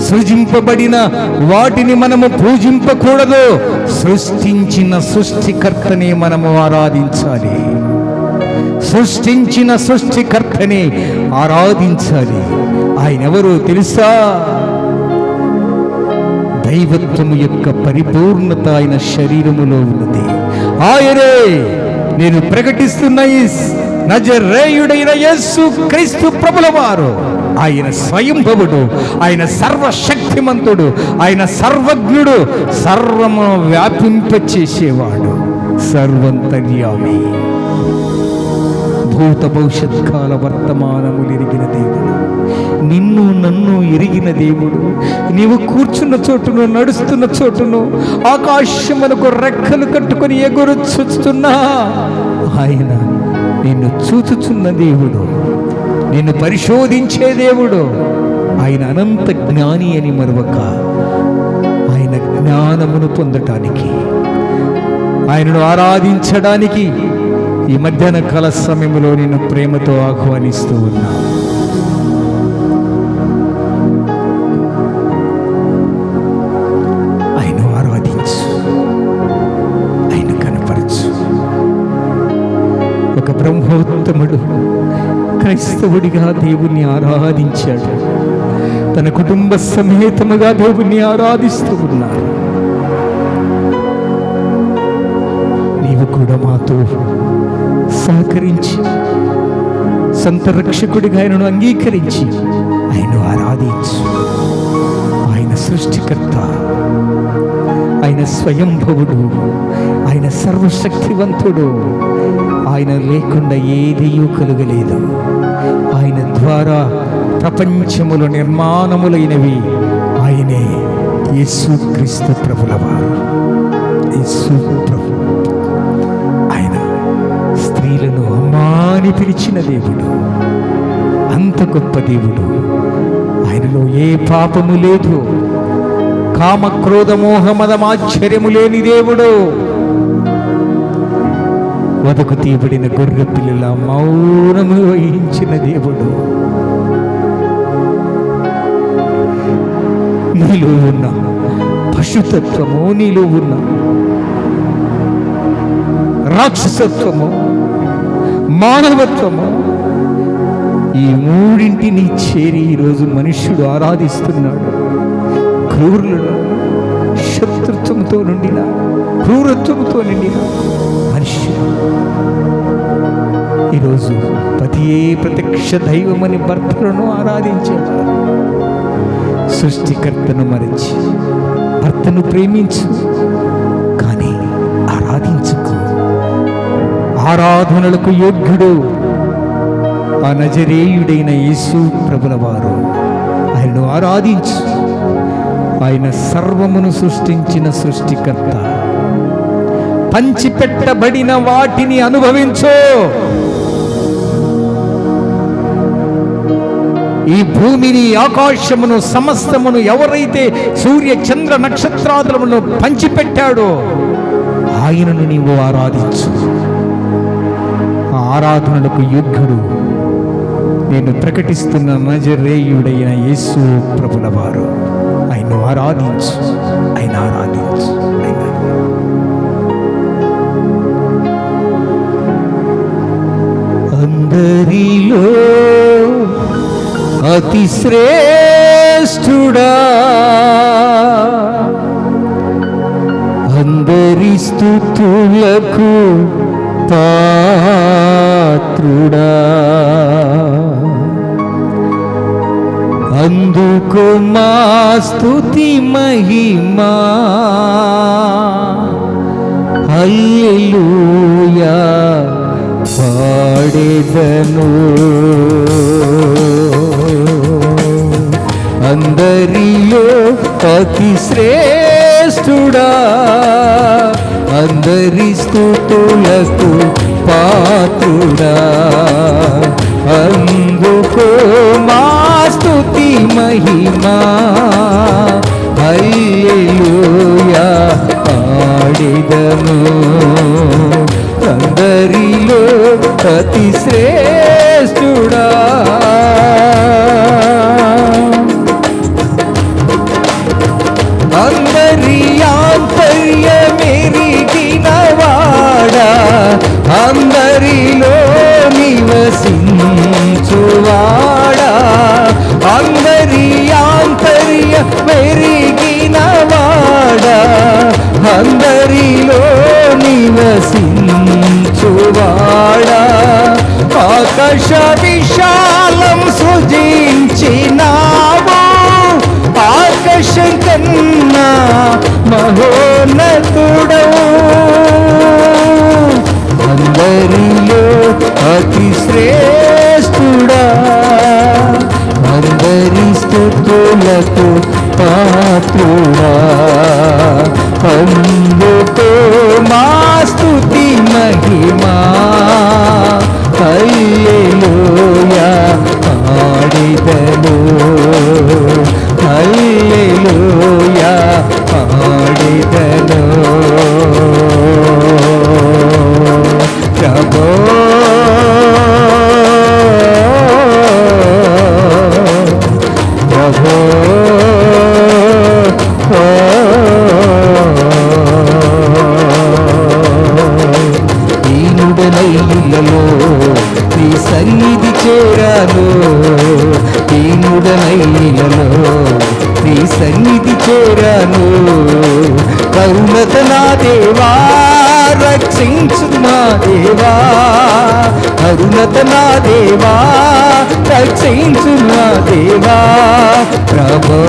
సృజింపబడిన వాటిని మనము పూజింపకూడదు. సృష్టించిన సృష్టికర్తని మనము ఆరాధించాలి. ఆయన ఎవరో తెలుసా? దైవత్వము యొక్క పరిపూర్ణత ఆయన శరీరములో ఉన్నది. ఆయనే నేను ప్రకటిస్తున్న ఈ నజరేయుడైన యేసు క్రీస్తు ప్రభుల వారు. ఆయన స్వయంభవుడు, ఆయన సర్వశక్తిమంతుడు, ఆయన సర్వజ్ఞుడు, సర్వము వ్యాపింపచేసేవాడు, సర్వంతర్యామి, భూత భవిష్యత్ కాల వర్తమానములు ఎరిగిన దేవుడు, నిన్ను నన్ను ఎరిగిన దేవుడు. నీవు కూర్చున్న చోటును, నడుస్తున్న చోటును, ఆకాశమునకు రెక్కలు కట్టుకొని ఎగురుచుచున్నా ఆయన నిన్ను చూచుచున్న దేవుడు, నిన్ను పరిశోధించే దేవుడు. ఆయన అనంత జ్ఞాని అని మరొక ఆయన జ్ఞానమును పొందటానికి, ఆయనను ఆరాధించడానికి ఈ మధ్యాహ్న కాల సమయంలో నేను ప్రేమతో ఆహ్వానిస్తూ ఉన్నా. ఆయన ఆరాధించు, ఆయన కనపరచు. ఒక బ్రహ్మోత్తముడు క్రైస్తవుడిగా దేవుణ్ణి ఆరాధించాడు. తన కుటుంబ సమేతముగా దేవుణ్ణి ఆరాధిస్తూ ఉన్నారు. నీవు కూడా మాతో సహకరించి సంత రక్షకుడిగా ఆయనను అంగీకరించి ఆయనను ఆరాధించు. ఆయన సృష్టికర్త, ఆయన స్వయంభవుడు, ఆయన సర్వశక్తివంతుడు. ఆయన లేకుండా ఏదీ కలుగలేదు. ఆయన ద్వారా ప్రపంచములో నిర్మాణములైనవి ఆయనే. యేసు క్రీస్తు ప్రభుల వారు, యేసు ప్రభు. ఆయన స్త్రీలను అమ్మా అని పిలిచిన దేవుడు, అంత గొప్ప దేవుడు. ఆయనలో ఏ పాపము లేదు. కామ క్రోధ మోహ మదమాశ్చర్యము లేని దేవుడు. వదకు తీయబడిన గొర్రె పిల్లల మౌనము వహించిన దేవుడు, నీలో ఉన్న పశుతత్వము, నీలో ఉన్న రాక్షసత్వము, మానవత్వము, ఈ మూడింటిని చేరి ఈరోజు మనుష్యుడు ఆరాధిస్తున్నాడు. క్రూరులను, శత్రుత్వంతో నిండిన, క్రూరత్వంతో నిండిన మనుష్యుడు ఈరోజు పతియే ప్రత్యక్ష దైవమని భర్తలను ఆరాధించేవారు. సృష్టికర్తను మరచి భర్తను ప్రేమించు, కానీ ఆరాధించుకు. ఆరాధనలకు యోగ్యుడు ఆ నజరేయుడైన యేసు ప్రభుల వారు. ఆయనను ఆరాధించు. ఆయన సర్వమును సృష్టించిన సృష్టికర్త. పంచిపెట్టబడిన వాటిని అనుభవించు. ఈ భూమిని, ఆకాశమును, సమస్తమును ఎవరైతే సూర్య చంద్ర నక్షత్రాదులను పంచిపెట్టాడో ఆయనను నీవు ఆరాధించు. ఆ ఆరాధనలకు యోగ్యుడు నేను ప్రకటిస్తున్న నజరేయుడైన యేసు ప్రభుల వారు. ఆయన్ను ఆరాధించు, ఆయన ఆరాధించు. అందరిలో అతి శ్రేష్ఠుడా, అందరి స్తుతులకు పాత్రుడా, అందుకో మా స్తుతి మహిమా. హల్లెలూయా పాడెదను. అందరిలో అతి శ్రేష్ఠుడా, అందరి స్తుతులకు పాత్రుడా, అందుకో మా స్తుతి మహిమా. హల్లెలూయా పాడెదను. అందరిలో అతి శ్రేష్ఠుడా, అందరి ఆంతర్యమెరిగిన వాడా, అందరిలో నివసించువాడా, అందరి ఆంతర్యమెరిగిన వాడా, అందరిలో నివసించువాడా, ఆకాశ విశాలం సృజించినావు, ఆకాశం కన్నా మహోన్నతుడవు, అందరిలో అతి శ్రేష్ఠుడా, అందరి స్తుతులకు పాత్రుడా, అందుకో మా స్తుతి మహిమా. హల్లెలూయా పాడెదను. హల్లెలూయా పాడెదను. ప్రభో ప్రభో దీనుడనైలలో నీ సన్నిధి చేరాను, దీనుడనైలలో నీ సన్నిధి చేరాను. కరుణత నా దేవా రక్షించు మా దేవా, కరుణత నా దేవా రక్షించు మా దేవా. ప్రభో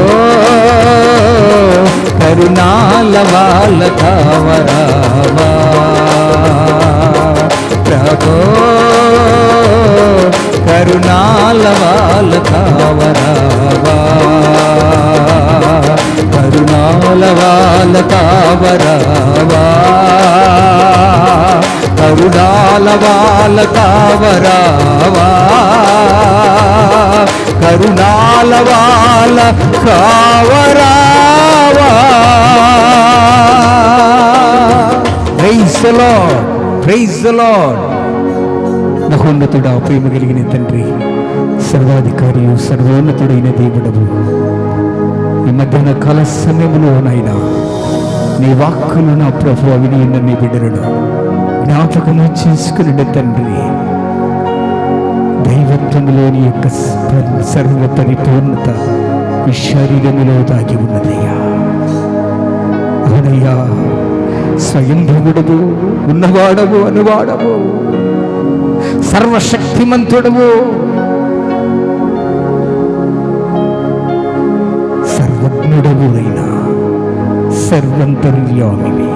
కరుణాల వాళ్ళ కావరావా, ప్రభో కరుణాల వాళ్ళ కావరావా, కరుణాల వాళ్ళ కావరావా, కరుణాల వాళ్ళ కావరావా, కరుణాల వాళ్ళ కావరావా. Praise the Lord, praise the Lord. మహోన్నతుడా, ప్రేమ కలిగిన తండ్రి, సర్వాధికారియు సర్వోన్నతుడైన దేవుడవు, ఈ మధ్యాహ్న కాల సమయంలో నాయన నీ వాక్కులు నా ప్రభు విని ఉన్న నీ బిడ్డలను జ్ఞాపకము చేసుకుని తండ్రి, దైవత్వములోని యొక్క సర్వ పరిపూర్ణత ఈ శరీరములో దాగి ఉన్నదయ్యా. అవునయ్యా, స్వయంభవుడవు, ఉన్నవాడవు, అనువాడవు, సర్వశక్తిమంతుడవు, సర్వజ్ఞుడవు అయినా సర్వంతర్యామివి,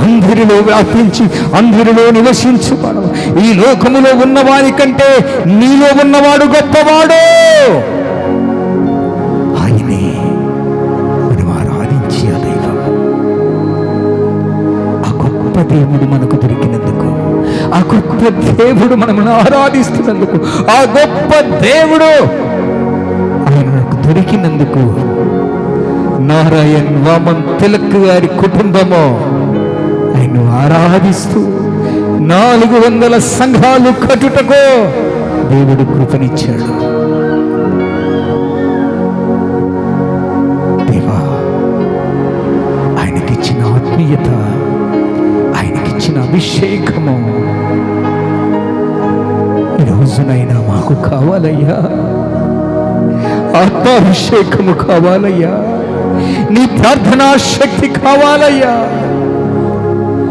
అందరిలో వ్యాపించి అందరిలో నివసించువాడు, ఈ లోకములో ఉన్నవాడి కంటే నీలో ఉన్నవాడు గొప్పవాడు. ఆయనే మనం ఆరాధించి ఆ దైవం, ఆ గొప్ప దేవుడు మనకు దొరికినందుకు, ఆ గొప్ప దేవుడు మనల్ని ఆరాధిస్తున్నందుకు, ఆ గొప్ప దేవుడు ఆయన మనకు దొరికినందుకు నారాయణ్ వామన్ తిలక్ గారి కుటుంబము ఆయన ఆరాధిస్తూ 400 సంఘాలు కట్టుటకు దేవుడు కృపనిచ్చాడు. దేవా, ఆయనకిచ్చిన ఆత్మీయత, ఆయనకిచ్చిన అభిషేకము ఈ రోజునైనా మాకు కావాలయ్యా. ఆత్మాభిషేకము కావాలయ్యా, నీ ప్రార్థనా శక్తి కావాలయ్యా.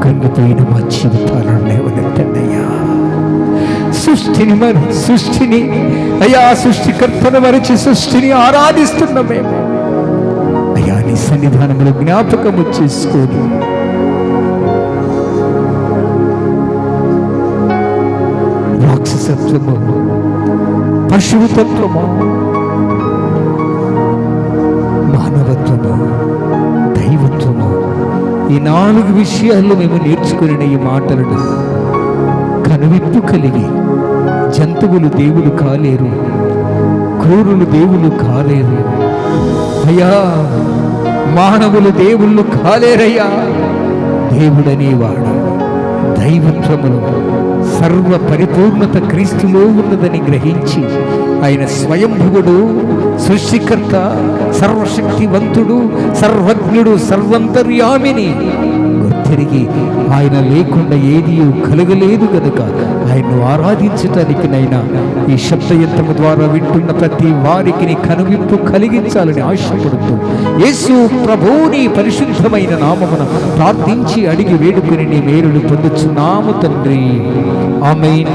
కృంగిపోయిన మా జీవితాలను లేవనెత్తన్నయ్యా. సృష్టిని అయ్యా, సృష్టికర్తను మరిచి సృష్టిని ఆరాధిస్తున్న మేము అయ్యా, నీ సన్నిధానములు జ్ఞాపకము చేసుకోని రాక్షసత్వము, పశువుతత్వము, మానవత్వము, దైవత్వము, ఈ 4 విషయాల్లో మేము నేర్చుకుని ఈ మాటలను కనువిప్పు కలిగి, జంతువులు దేవులు కాలేరు, క్రూరులు దేవులు కాలేరు అయ్యా, మానవులు దేవుళ్ళు కాలేరయ్యా. దేవుడనేవాడు దైవత్వములు సర్వ పరిపూర్ణత క్రీస్తులో ఉన్నదని గ్రహించి, ఆయన స్వయంభువుడు, సృష్టికర్త, సర్వశక్తివంతుడు, సర్వజ్ఞుడు, సర్వంతర్యామిని గుర్తిరిగి ఆయన లేకుండా ఏదీ కలగలేదు గనుక ఆయన్ను ఆరాధించటానికి నైనా ఈ శబ్దయంత్రము ద్వారా వింటున్న ప్రతి వారికి కనువిప్పు కలిగించాలని ఆశపడుతూ యేసు ప్రభువుని పరిశుద్ధమైన నామమున ప్రార్థించి అడిగి వేడుకుని నీ మేలులు పొందుచున్నాము తండ్రి. ఆమేన్.